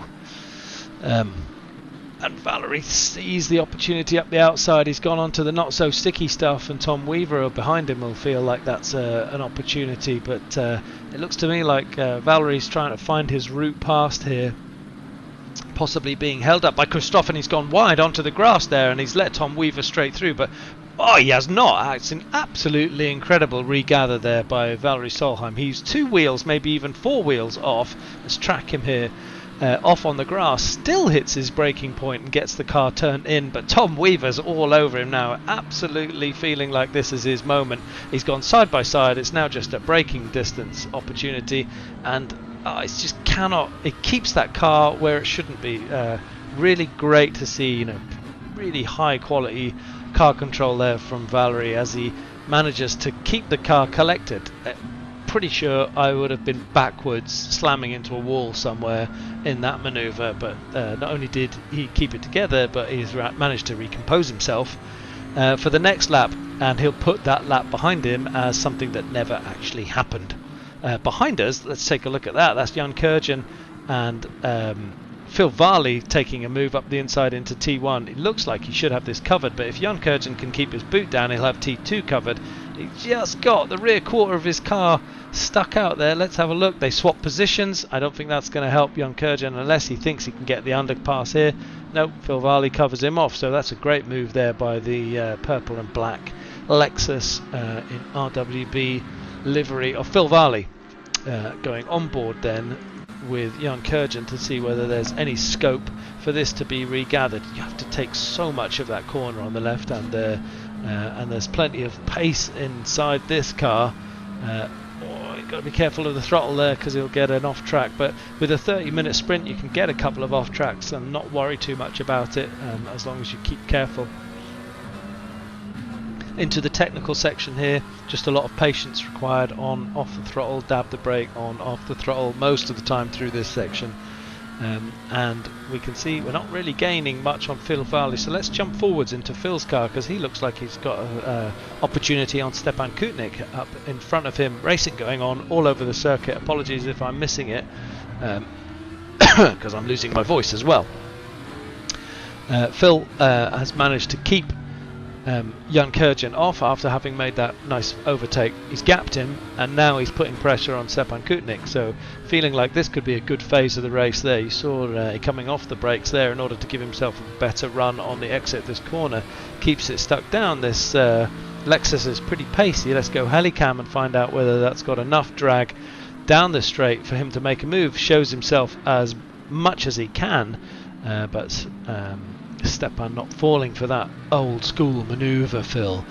And Valerie sees the opportunity up the outside. He's gone on to the not so sticky stuff, and Tom Weaver behind him will feel like that's an opportunity, but it looks to me like Valerie's trying to find his route past here, possibly being held up by Christoph, and he's gone wide onto the grass there, and he's let Tom Weaver straight through, but he has not. It's an absolutely incredible regather there by Valerie Solheim. He's 2 wheels, maybe even 4 wheels off. Let's track him here. Off on the grass, still hits his braking point and gets the car turned in, but Tom Weaver's all over him now, absolutely feeling like this is his moment. He's gone side by side. It's now just a braking distance opportunity, and it's just it keeps that car where it shouldn't be. Really great to see, really high quality car control there from Valerie as he manages to keep the car collected. Pretty sure I would have been backwards, slamming into a wall somewhere in that manoeuvre, but not only did he keep it together, but he's managed to recompose himself for the next lap, and he'll put that lap behind him as something that never actually happened. Behind us, let's take a look at that. That's Jan Kurjan and Phil Varley taking a move up the inside into T1. It looks like he should have this covered, but if Jan Kurjan can keep his boot down, he'll have T2 covered. He just got the rear quarter of his car stuck out there. Let's have a look. They swap positions. I don't think that's going to help Jan Kurjan unless he thinks he can get the underpass here. Nope, Phil Varley covers him off, so that's a great move there by the purple and black Lexus in RWB livery of Phil Varley, going on board then with Jan Kurjan to see whether there's any scope for this to be regathered. You have to take so much of that corner on the left hand there, and there's plenty of pace inside this car. You've got to be careful of the throttle there because he'll get an off track, but with a 30-minute sprint you can get a couple of off tracks and not worry too much about it, as long as you keep careful. Into the technical section here, just a lot of patience required on, off the throttle, dab the brake, on, off the throttle most of the time through this section. And we can see we're not really gaining much on Phil Varley, so let's jump forwards into Phil's car because he looks like he's got an opportunity on Stepan Kutnik up in front of him. Racing going on all over the circuit. Apologies if I'm missing it. because I'm losing my voice as well. Phil has managed to keep Jan Kurjan off after having made that nice overtake. He's gapped him, and now he's putting pressure on Stepan Kutnik, so feeling like this could be a good phase of the race there. You saw coming off the brakes there in order to give himself a better run on the exit of this corner. Keeps it stuck down. This Lexus is pretty pacey. Let's go helicam and find out whether that's got enough drag down the straight for him to make a move. Shows himself as much as he can, but Stepan not falling for that old school manoeuvre, Phil.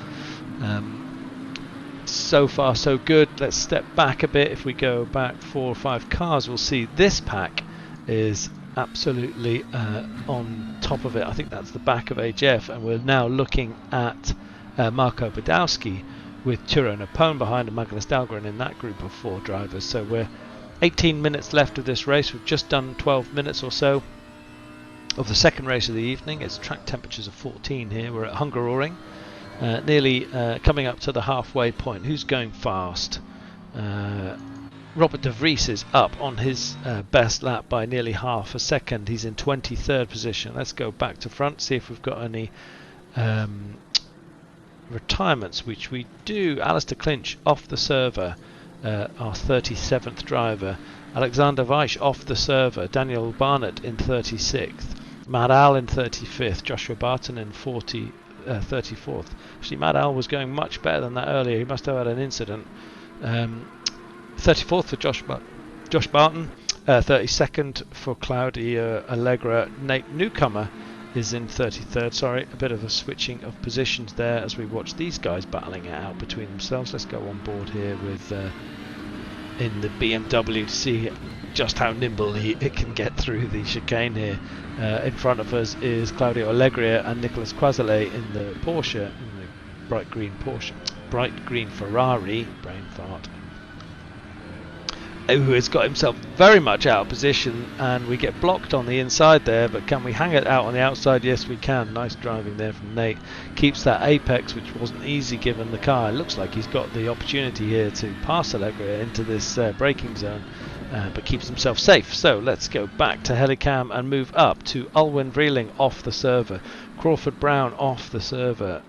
So far so good. Let's step back a bit. If we go back 4 or 5 cars, we'll see this pack is absolutely on top of it. I think that's the back of HF, and we're now looking at Marco Badowski with Turo Napone behind and Magnus Dahlgren in that group of 4 drivers. So we're 18 minutes left of this race. We've just done 12 minutes or so of the second race of the evening. It's track temperatures of 14 here. We're at Hungaroring, nearly coming up to the halfway point. Who's going fast? Robert de Vries is up on his best lap by nearly half a second. He's in 23rd position. Let's go back to front, see if we've got any retirements, which we do. Alistair Clinch off the server, our 37th driver. Alexander Weiss off the server. Daniel Barnett in 36th. Matt Al in 35th. Joshua Barton in 34th. Actually, Matt Al was going much better than that earlier. He must have had an incident. 34th for Josh Barton. 32nd for Claudia Allegra. Nate Newcomer is in 33rd. Sorry, a bit of a switching of positions there as we watch these guys battling it out between themselves. Let's go on board here with in the BMW to see just how nimble it can get through the chicane here. In front of us is Claudio Allegria and Nicolas Quazzale in the Porsche, in the bright green Ferrari, brain fart, who has got himself very much out of position, and we get blocked on the inside there, but can we hang it out on the outside? Yes, we can. Nice driving there from Nate. Keeps that apex, which wasn't easy given the car. It looks like he's got the opportunity here to pass Allegria into this braking zone, but keeps himself safe. So let's go back to helicam and move up to Ulwin Vreeling off the server, Crawford Brown off the server,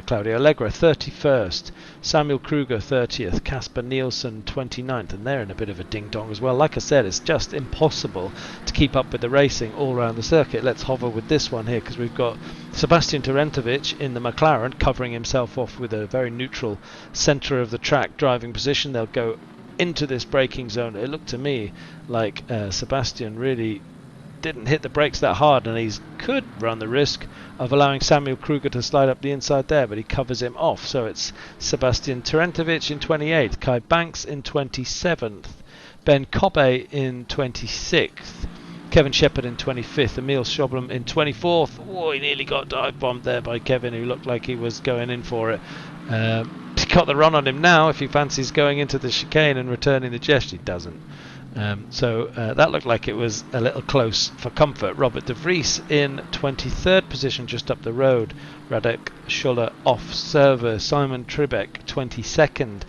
Claudio Allegra 31st, Samuel Kruger 30th, Casper Nielsen 29th, and they're in a bit of a ding-dong as well. Like I said, it's just impossible to keep up with the racing all around the circuit. Let's hover with this one here, because we've got Sebastian Terentovic in the McLaren covering himself off with a very neutral centre of the track driving position. They'll go into this braking zone. It looked to me like Sebastian really didn't hit the brakes that hard, and he could run the risk of allowing Samuel Kruger to slide up the inside there, but he covers him off. So it's Sebastian Terentovic in 28th, Kai Banks in 27th, Ben Kobe in 26th, Kevin Shepherd in 25th, Emil Schoblem in 24th. Oh, he nearly got dive bombed there by Kevin, who looked like he was going in for it. He's got the run on him now if he fancies going into the chicane and returning the gesture. He doesn't. So that looked like it was a little close for comfort. Robert de Vries in 23rd position just up the road. Radek Schuller off server. Simon Tribeck 22nd.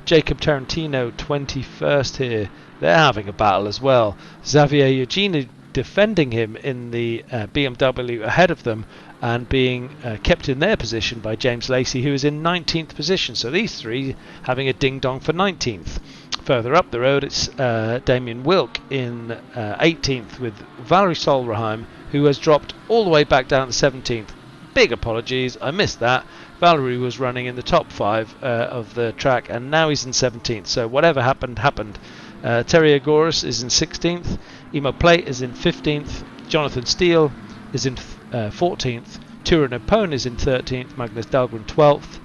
Jacob Tarantino 21st here. They're having a battle as well. Xavier Eugene defending him in the BMW ahead of them, and being kept in their position by James Lacey, who is in 19th position. So these three having a ding-dong for 19th. Further up the road, it's Damien Wilk in 18th with Valerie Solraheim, who has dropped all the way back down to 17th. Big apologies, I missed that. Valerie was running in the top 5 of the track, and now he's in 17th. So whatever happened, happened. Terry Agoris is in 16th. Emo Plate is in 15th. Jonathan Steele is in 14th. Turo Napone is in 13th. Magnus Dahlgren 12th.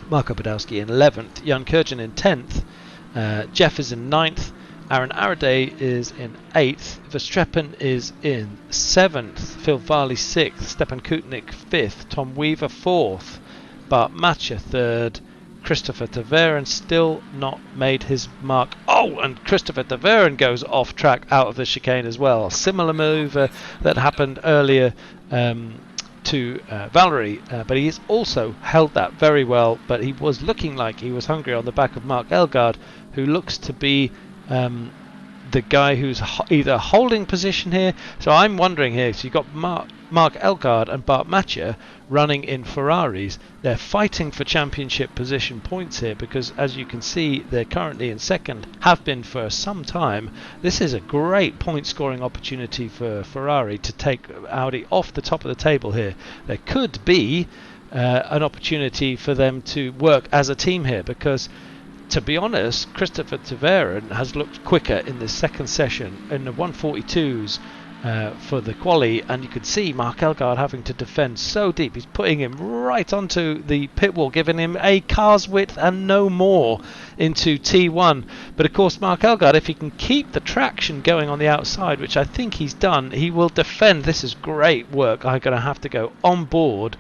Marco Badowski in 11th. Jan Kurjan in 10th. Jeff is in 9th. Aaron Araday is in 8th. Verstreppen is in 7th. Phil Varley 6th. Stepan Kutnik 5th. Tom Weaver 4th. Bart Matcha 3rd. Christopher Taveren still not made his mark. Oh, and Christopher Taveren goes off track out of the chicane as well. Similar manoeuvre that happened earlier to Valerie, but he's also held that very well, but he was looking like he was hungry on the back of Mark Elgard, who looks to be the guy who's either holding position here. So I'm wondering here, so you've got Mark Elgaard and Bart Matcher running in Ferraris. They're fighting for championship position points here because, as you can see, they're currently in second, have been for some time. This is a great point scoring opportunity for Ferrari to take Audi off the top of the table here. There could be an opportunity for them to work as a team here because, to be honest, Christopher Taveren has looked quicker in this second session in the 142s for the quali, and you could see Mark Elgaard having to defend so deep. He's putting him right onto the pit wall, giving him a car's width and no more into T1. But of course, Mark Elgaard, if he can keep the traction going on the outside, which I think he's done, he will defend. This is great work. I'm going to have to go on board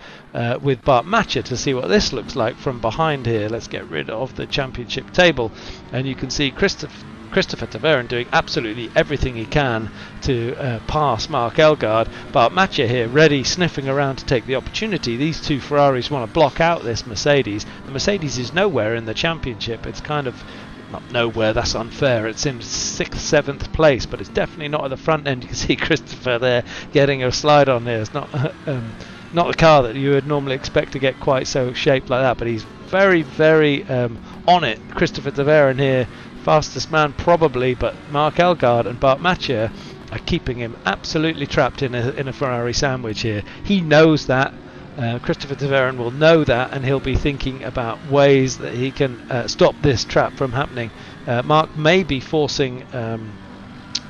with Bart Matcher to see what this looks like from behind here. Let's get rid of the championship table, and you can see Christopher Taveren doing absolutely everything he can to pass Mark Elgaard. Bart Matcher here ready, sniffing around to take the opportunity. These two Ferraris want to block out this Mercedes. The Mercedes is nowhere in the championship. It's kind of not nowhere, that's unfair. It's in 6th, 7th place, but it's definitely not at the front end. You can see Christopher there getting a slide on there. It's not a car that you would normally expect to get quite so shaped like that, but he's very, very on it. Christopher Taveren here, fastest man probably, but Mark Elgaard and Bart Matcher are keeping him absolutely trapped in a Ferrari sandwich here. He knows that. Christopher Taveren will know that, and he'll be thinking about ways that he can stop this trap from happening. Mark may be forcing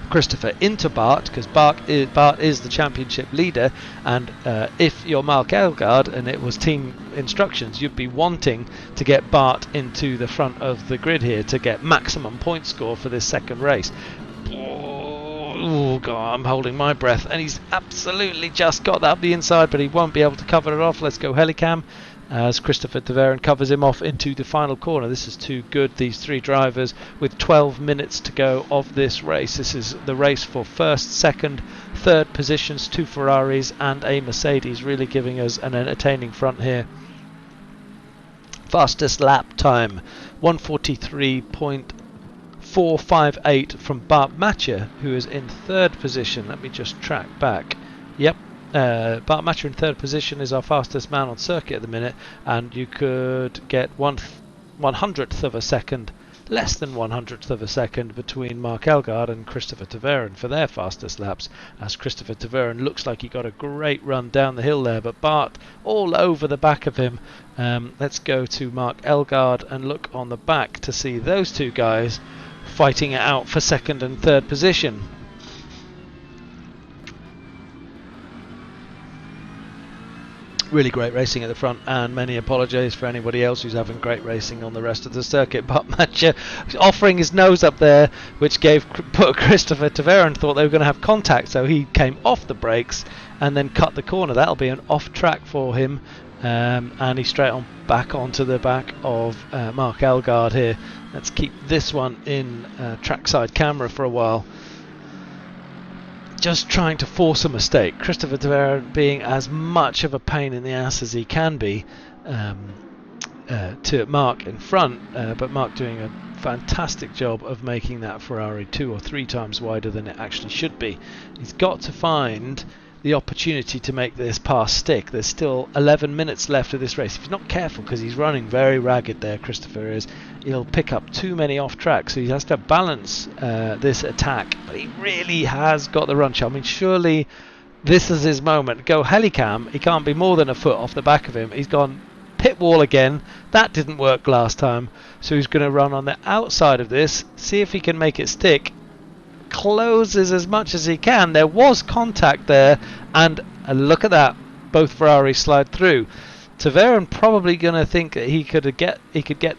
Christopher into Bart, because Bart is the championship leader, and if you're Mark Elgaard and it was team instructions, you'd be wanting to get Bart into the front of the grid here to get maximum point score for this second race. Oh God, I'm holding my breath, and he's absolutely just got that up the inside, but he won't be able to cover it off. Let's go helicam as Christopher Taveren covers him off into the final corner. This is too good, these three drivers, with 12 minutes to go of this race. This is the race for first, second, third positions, two Ferraris and a Mercedes, really giving us an entertaining front here. Fastest lap time, 1:43.458 from Bart Matcher, who is in third position. Let me just track back. Yep. Bart Matcher in third position is our fastest man on circuit at the minute, and you could get 1/100th of a second, less than 1/100th of a second, between Mark Elgaard and Christopher Taveren for their fastest laps, as Christopher Taveren looks like he got a great run down the hill there, but Bart all over the back of him. Let's go to Mark Elgaard and look on the back to see those two guys fighting it out for second and third position. Really great racing at the front, and many apologies for anybody else who's having great racing on the rest of the circuit. But Matcher offering his nose up there, which put Christopher Taveren thought they were going to have contact, so he came off the brakes and then cut the corner. That'll be an off track for him, and he's straight on back onto the back of Mark Elgaard here. Let's keep this one in trackside camera for a while. Just trying to force a mistake. Christopher Taveren being as much of a pain in the ass as he can be to Mark in front, but Mark doing a fantastic job of making that Ferrari 2 or 3 times wider than it actually should be. He's got to find the opportunity to make this pass stick. There's still 11 minutes left of this race. If he's not careful, because he's running very ragged there, Christopher is, he'll pick up too many off track, so he has to balance this attack. But he really has got the run shot. I mean, surely this is his moment. Go helicam, he can't be more than a foot off the back of him. He's gone pit wall again. That didn't work last time, so he's going to run on the outside of this, see if he can make it stick. Closes as much as he can. There was contact there, and look at that, both Ferraris slide through. Taveren probably going to think that he could get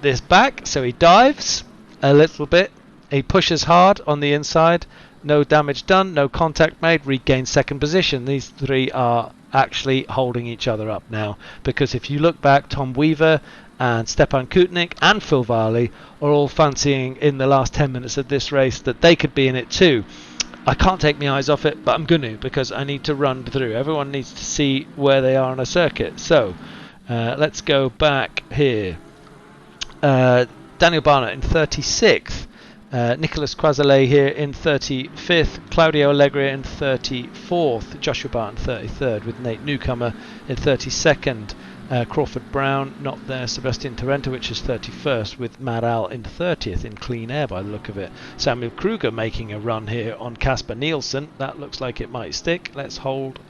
this back, so he dives a little bit. He pushes hard on the inside. No damage done, no contact made. Regains second position. These three are actually holding each other up now, because if you look back, Tom Weaver and Stepan Kutnik and Phil Varley are all fancying in the last 10 minutes of this race that they could be in it too. I can't take my eyes off it, but I'm going to, because I need to run through. Everyone needs to see where they are on a circuit. So let's go back here. Daniel Barnett in 36th. Nicolas Quazalet here in 35th, Claudio Allegria in 34th, Joshua Barton 33rd, with Nate Newcomer in 32nd. Crawford Brown not there, Sebastian Tarentowicz is 31st, with Mad Al in 30th in clean air by the look of it. Samuel Kruger making a run here on Casper Nielsen. That looks like it might stick. Let's hold.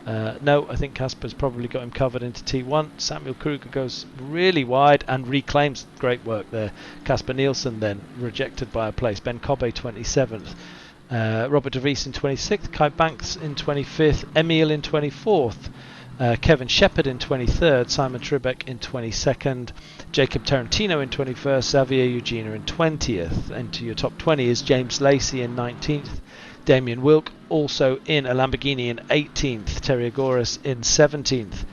No, I think Casper's probably got him covered into T1. Samuel Kruger goes really wide and reclaims. Great work there. Casper Nielsen then rejected by a place. Ben Cobbe 27th. Robert De Vries in 26th. Kai Banks in 25th. Emil in 24th. Kevin Shepherd in 23rd, Simon Tribeck in 22nd, Jacob Tarantino in 21st, Xavier Eugenia in 20th. Into your top 20 is James Lacey in 19th, Damien Wilk also in a Lamborghini in 18th, Terry Agoras in 17th,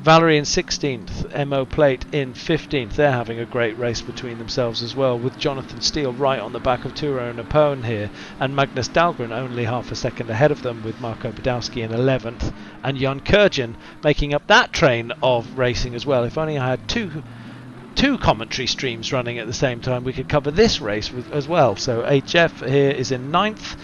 Valerie in 16th, Mo Plate in 15th. They're having a great race between themselves as well, with Jonathan Steele right on the back of Turo Napone here, and Magnus Dahlgren only half a second ahead of them, with Marco Badowski in 11th, and Jan Kurjan making up that train of racing as well. If only I had two commentary streams running at the same time, we could cover this race as well. So HF here is in 9th,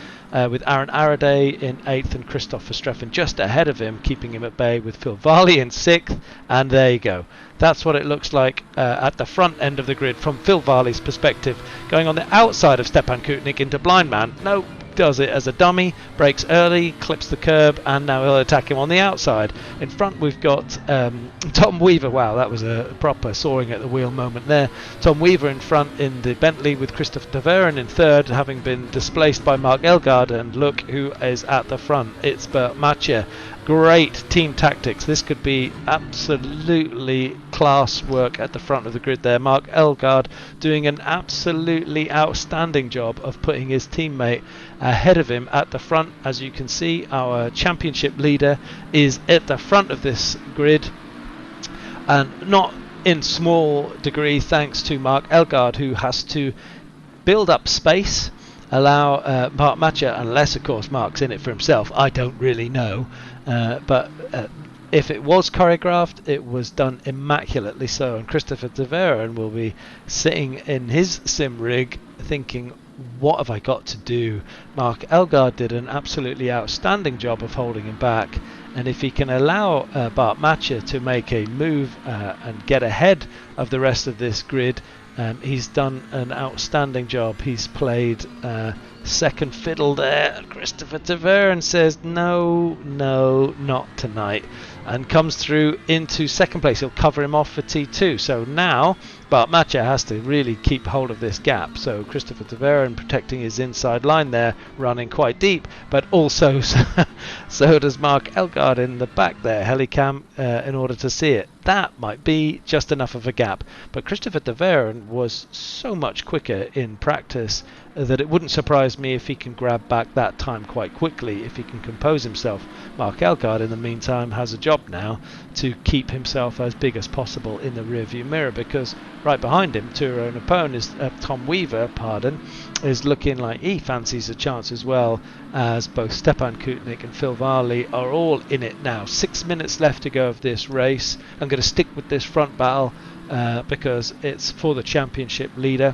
with Aaron Araday in 8th and Christoph Verstreffen just ahead of him, keeping him at bay, with Phil Varley in 6th. And there you go. That's what it looks like at the front end of the grid from Phil Varley's perspective, going on the outside of Stepan Kutnik into blind man. No, does it as a dummy, breaks early, clips the curb, and now he'll attack him on the outside. In front we've got Tom Weaver. Wow, that was a proper soaring at the wheel moment there. Tom Weaver in front in the Bentley, with Christophe de Veren in third, having been displaced by Mark Elgaard. And look who is at the front. It's Bert Mathieu. Great team tactics. This could be absolutely class work at the front of the grid there. Mark Elgaard doing an absolutely outstanding job of putting his teammate ahead of him at the front. As you can see, our championship leader is at the front of this grid, and not in small degree thanks to Mark Elgaard, who has to build up space, allow Bart Mathieu, unless of course Mark's in it for himself. I don't really know, but if it was choreographed, it was done immaculately so, and Christopher de Veren will be sitting in his sim rig thinking, what have I got to do? Mark Elgaard did an absolutely outstanding job of holding him back, and if he can allow Bart Mathieu to make a move and get ahead of the rest of this grid, he's done an outstanding job. He's played second fiddle there. Christopher de Veren says no, not tonight, and comes through into second place. He'll cover him off for T2. So now Bart Mathieu has to really keep hold of this gap. So Christopher de Veren protecting his inside line there, running quite deep, but also so does Mark Elgaard in the back there, helicam in order to see it. That might be just enough of a gap, but Christopher de Veren was so much quicker in practice that it wouldn't surprise me if he can grab back that time quite quickly, if he can compose himself. Mark Elgaard in the meantime has a job now to keep himself as big as possible in the rearview mirror, because right behind him, Turo Napone is Tom Weaver, is looking like he fancies a chance as well, as both Stepan Kutnik and Phil Varley are all in it now. 6 minutes left to go of this race. I'm going to stick with this front battle because it's for the championship leader,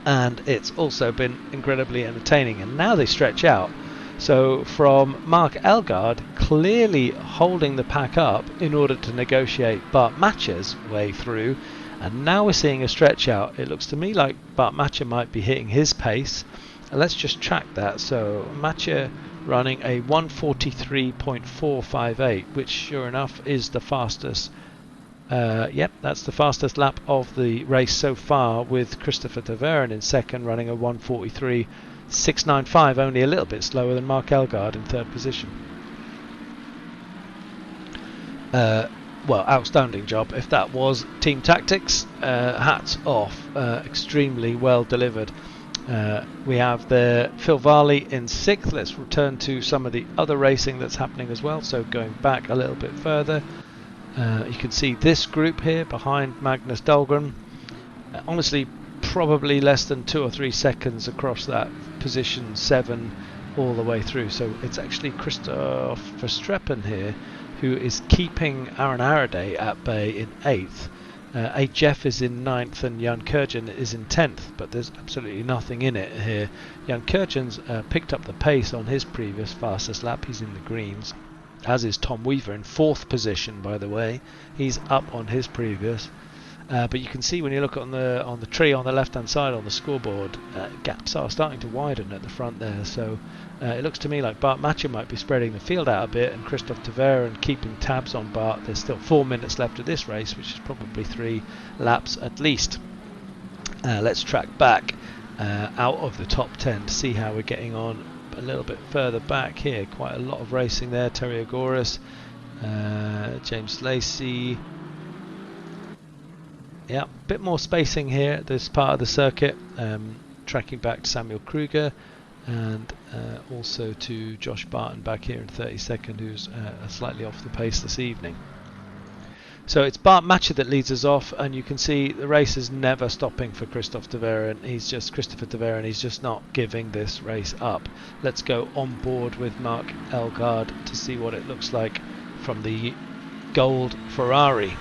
and it's also been incredibly entertaining. And now they stretch out. So from Mark Elgaard clearly holding the pack up in order to negotiate Bart Mathieu's way through, and now we're seeing a stretch out. It looks to me like Bart Mathieu might be hitting his pace. And let's just track that. So Mathieu running a 1:43.458, which sure enough is the fastest. Yep, that's the fastest lap of the race so far, with Christopher de Veren in second running a 1:43.695, only a little bit slower than Mark Elgaard in third position. Well, outstanding job if that was team tactics. Hats off, extremely well delivered. We have the Phil Varley in sixth. Let's return to some of the other racing that's happening as well. So going back a little bit further, you can see this group here behind Magnus Dahlgren. Honestly, probably less than 2 or 3 seconds across that position 7 all the way through. So it's actually Christoph Verstreppen here who is keeping Aaron Araday at bay in 8th. HF is in 9th and Jan Kurjan is in 10th, but there's absolutely nothing in it here. Jan Kurjan's picked up the pace on his previous fastest lap. He's in the greens, as is Tom Weaver in 4th position, by the way. He's up on his previous. But you can see when you look on the tree on the left hand side on the scoreboard, gaps are starting to widen at the front there, so it looks to me like Bart Matcher might be spreading the field out a bit and Christophe Taveren keeping tabs on Bart. There's still 4 minutes left of this race, which is probably 3 laps at least. Let's track back out of the top 10 to see how we're getting on a little bit further back here. Quite a lot of racing there. Terry Agoras, James Lacey. Yeah, a bit more spacing here at this part of the circuit. Tracking back to Samuel Kruger and also to Josh Barton back here in 32nd, who's slightly off the pace this evening. So it's Bart Matcher that leads us off, and you can see the race is never stopping for Christophe Taveren. Christopher Taveren. He's just not giving this race up. Let's go on board with Mark Elgaard to see what it looks like from the gold Ferrari.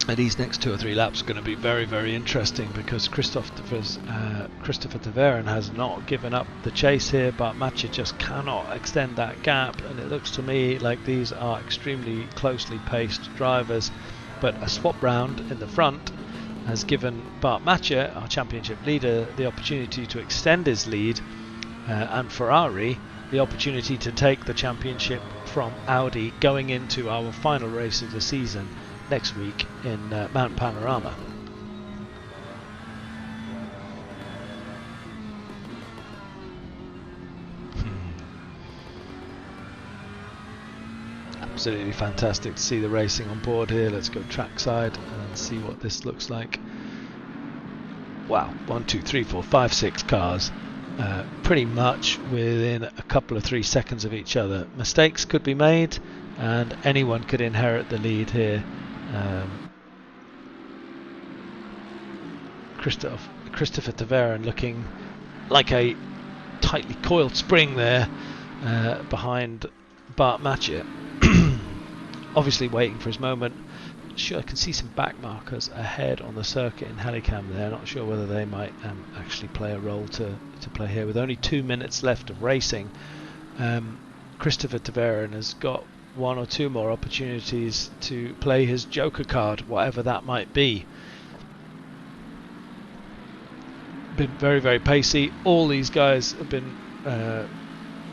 And these next 2 or 3 laps are going to be very, very interesting because Christopher Taveren has not given up the chase here, but Matcher just cannot extend that gap, and it looks to me like these are extremely closely paced drivers. But a swap round in the front has given Bart Matcher, our championship leader, the opportunity to extend his lead, and Ferrari the opportunity to take the championship from Audi going into our final race of the season next week in Mount Panorama. Absolutely fantastic to see the racing on board here. Let's go trackside and see what this looks like. Wow, 1, 2, 3, 4, 5, 6 cars, pretty much within a couple of 3 seconds of each other. Mistakes could be made and anyone could inherit the lead here. Christopher Taveren looking like a tightly coiled spring there behind Bart Matcher. Obviously waiting for his moment. Sure, I can see some back markers ahead on the circuit in Helicam there. Not sure whether they might actually play a role to play here. With only 2 minutes left of racing, Christopher Taveren has got 1 or 2 more opportunities to play his joker card, whatever that might be. Been very, very pacey. All these guys have been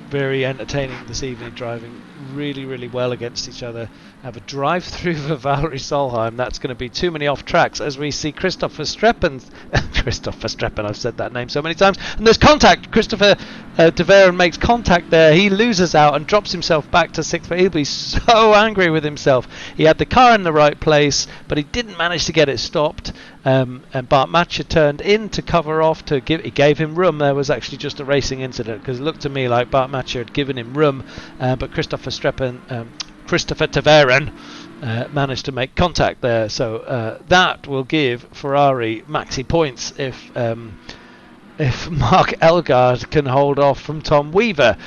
very entertaining this evening, driving really, really well against each other. Have a drive through for Valerie Solheim. That's going to be too may off tracks as we see Christopher Streppen. I've said that name so many times. And there's contact. Christopher Taveren makes contact there. He loses out and drops himself back to 6th. But he'll be so angry with himself. He had the car in the right place, but he didn't manage to get it stopped. And Bart Matcher turned in to cover off. He gave him room. There was actually just a racing incident because it looked to me like Bart Matcher had given him room, but Christopher Taveren managed to make contact there. So that will give Ferrari maxi points if Mark Elgaard can hold off from Tom Weaver,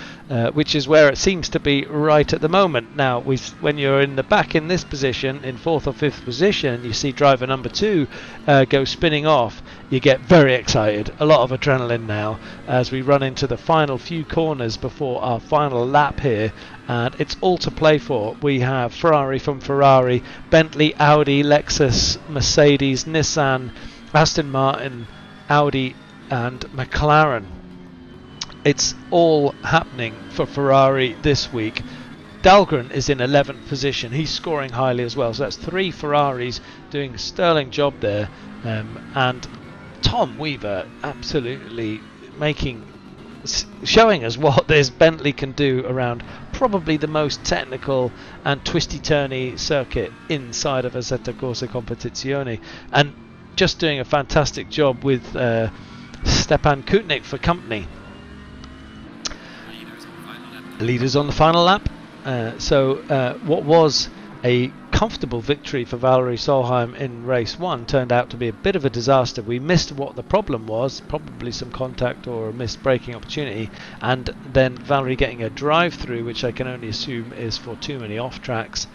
which is where it seems to be right at the moment. Now, when you're in the back in this position, in 4th or 5th position, you see driver number 2 go spinning off, you get very excited. A lot of adrenaline now as we run into the final few corners before our final lap here, and it's all to play for. We have Ferrari from Ferrari, Bentley, Audi, Lexus, Mercedes, Nissan, Aston Martin, Audi and McLaren. It's all happening for Ferrari this week. Dahlgren is in 11th position. He's scoring highly as well. So that's 3 Ferraris doing a sterling job there. And Tom Weaver absolutely showing us what this Bentley can do around probably the most technical and twisty-turny circuit inside of Assetto Corsa Competizione. And just doing a fantastic job with Stepan Kutnik for company. Leaders on the final lap. So what was a comfortable victory for Valerie Solheim in race 1 turned out to be a bit of a disaster. We missed what the problem was, probably some contact or a missed braking opportunity, and then Valerie getting a drive through, which I can only assume is for too many off tracks,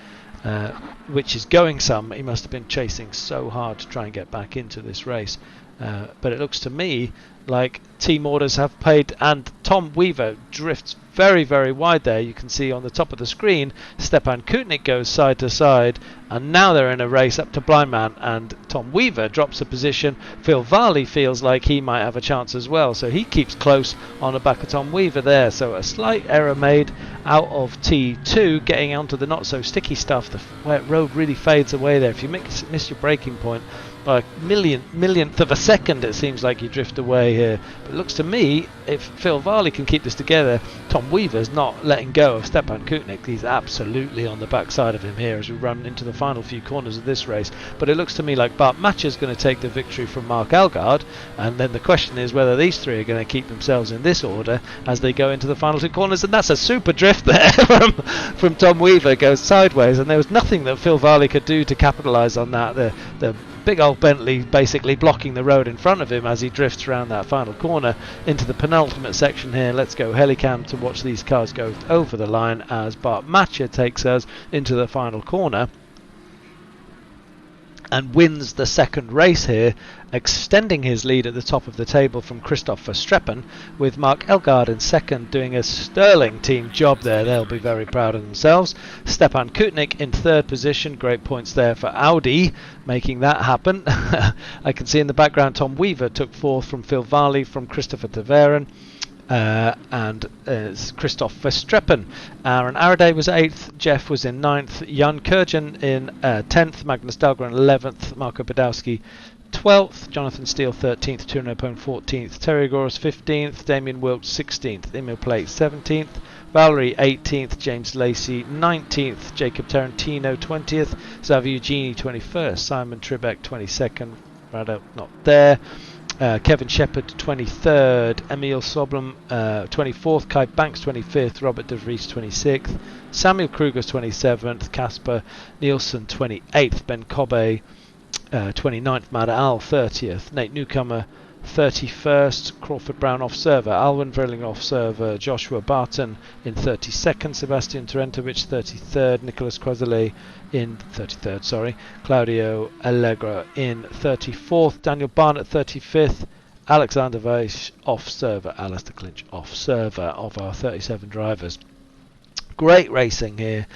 which is going some. He must have been chasing so hard to try and get back into this race. But it looks to me like team orders have paid, and Tom Weaver drifts very, very wide there. You can see on the top of the screen Stepan Kutnik goes side to side, and now they're in a race up to Blindman, and Tom Weaver drops a position. Phil Varley feels like he might have a chance as well, so he keeps close on the back of Tom Weaver there. So a slight error made out of T2, getting onto the not so sticky stuff. The wet road really fades away there. If you miss your braking point by a millionth of a second, it seems like you drift away here. But it looks to me, if Phil Varley can keep this together, Tom Weaver's not letting go of Stepan Kutnik. He's absolutely on the backside of him here as we run into the final few corners of this race. But it looks to me like Bart Matcher's going to take the victory from Mark Elgaard, and then the question is whether these three are going to keep themselves in this order as they go into the final two corners. And that's a super drift there from Tom Weaver, goes sideways, and there was nothing that Phil Varley could do to capitalise on that. The big old Bentley basically blocking the road in front of him as he drifts around that final corner into the penultimate section here. Let's go helicam to watch these cars go over the line as Bart Matcher takes us into the final corner and wins the second race here, extending his lead at the top of the table from Christoph Verstappen, with Mark Elgaard in second, doing a sterling team job there. They'll be very proud of themselves. Stepan Kutnik in third position, great points there for Audi, making that happen. I can see in the background Tom Weaver took fourth from Phil Varley, from Christopher Taveren, and Christoph Verstappen. Aaron Araday was 8th, Jeff was in 9th, Jan Kurjan in 10th, Magnus Dahlgren 11th, Marco Badowski 12th, Jonathan Steele 13th, Turin Opone 14th, Terry Goros 15th, Damien Wilkes 16th, Emil Plate 17th, Valerie 18th, James Lacey 19th, Jacob Tarantino 20th, Xavier Eugenie 21st, Simon Tribeck 22nd, Rado not there, Kevin Shepherd 23rd, Emil Soblum 24th, Kai Banks 25th, Robert De Vries 26th, Samuel Krugers 27th, Casper Nielsen 28th, Ben Cobbe 29th, Mad Al 30th, Nate Newcomer 31st, Crawford Brown off server, Alwyn Verling off server, Joshua Barton in 32nd, Sebastian Tarentovich 33rd, Nicholas Croiselet in 33rd, sorry, Claudio Allegra in 34th, Daniel Barnett 35th, Alexander Weiss off server, Alistair Clinch off server of our 37 drivers. Great racing here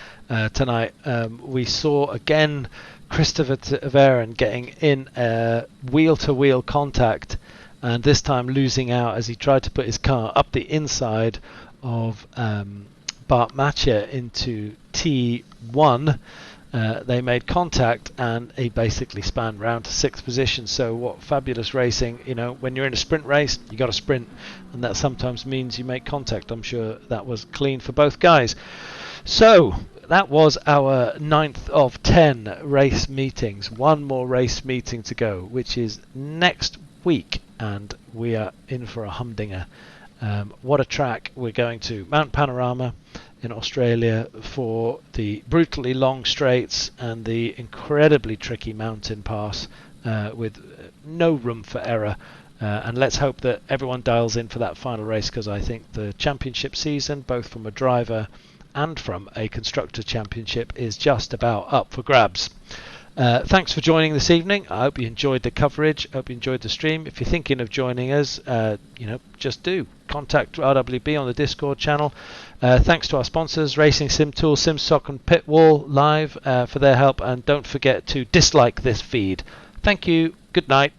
tonight. We saw again Christopher Taveren getting in wheel-to-wheel contact, and this time losing out as he tried to put his car up the inside of Bart Matcher into T1. They made contact and he basically span round to 6th position. So what fabulous racing. You know, when you're in a sprint race, you got to sprint, and that sometimes means you make contact. I'm sure that was clean for both guys. So that was our 9th of 10 race meetings. One more race meeting to go, which is next week, and we are in for a humdinger. What a track. We're going to Mount Panorama in Australia for the brutally long straights and the incredibly tricky mountain pass with no room for error. And let's hope that everyone dials in for that final race, because I think the championship season, both from a driver and from a constructor championship, is just about up for grabs. Thanks for joining this evening. I hope you enjoyed the coverage. I hope you enjoyed the stream. If you're thinking of joining us, just do contact RWB on the Discord channel. Thanks to our sponsors, Racing Sim Tool, SimSock and Pitwall Live for their help, and don't forget to dislike this feed. Thank you. Good night.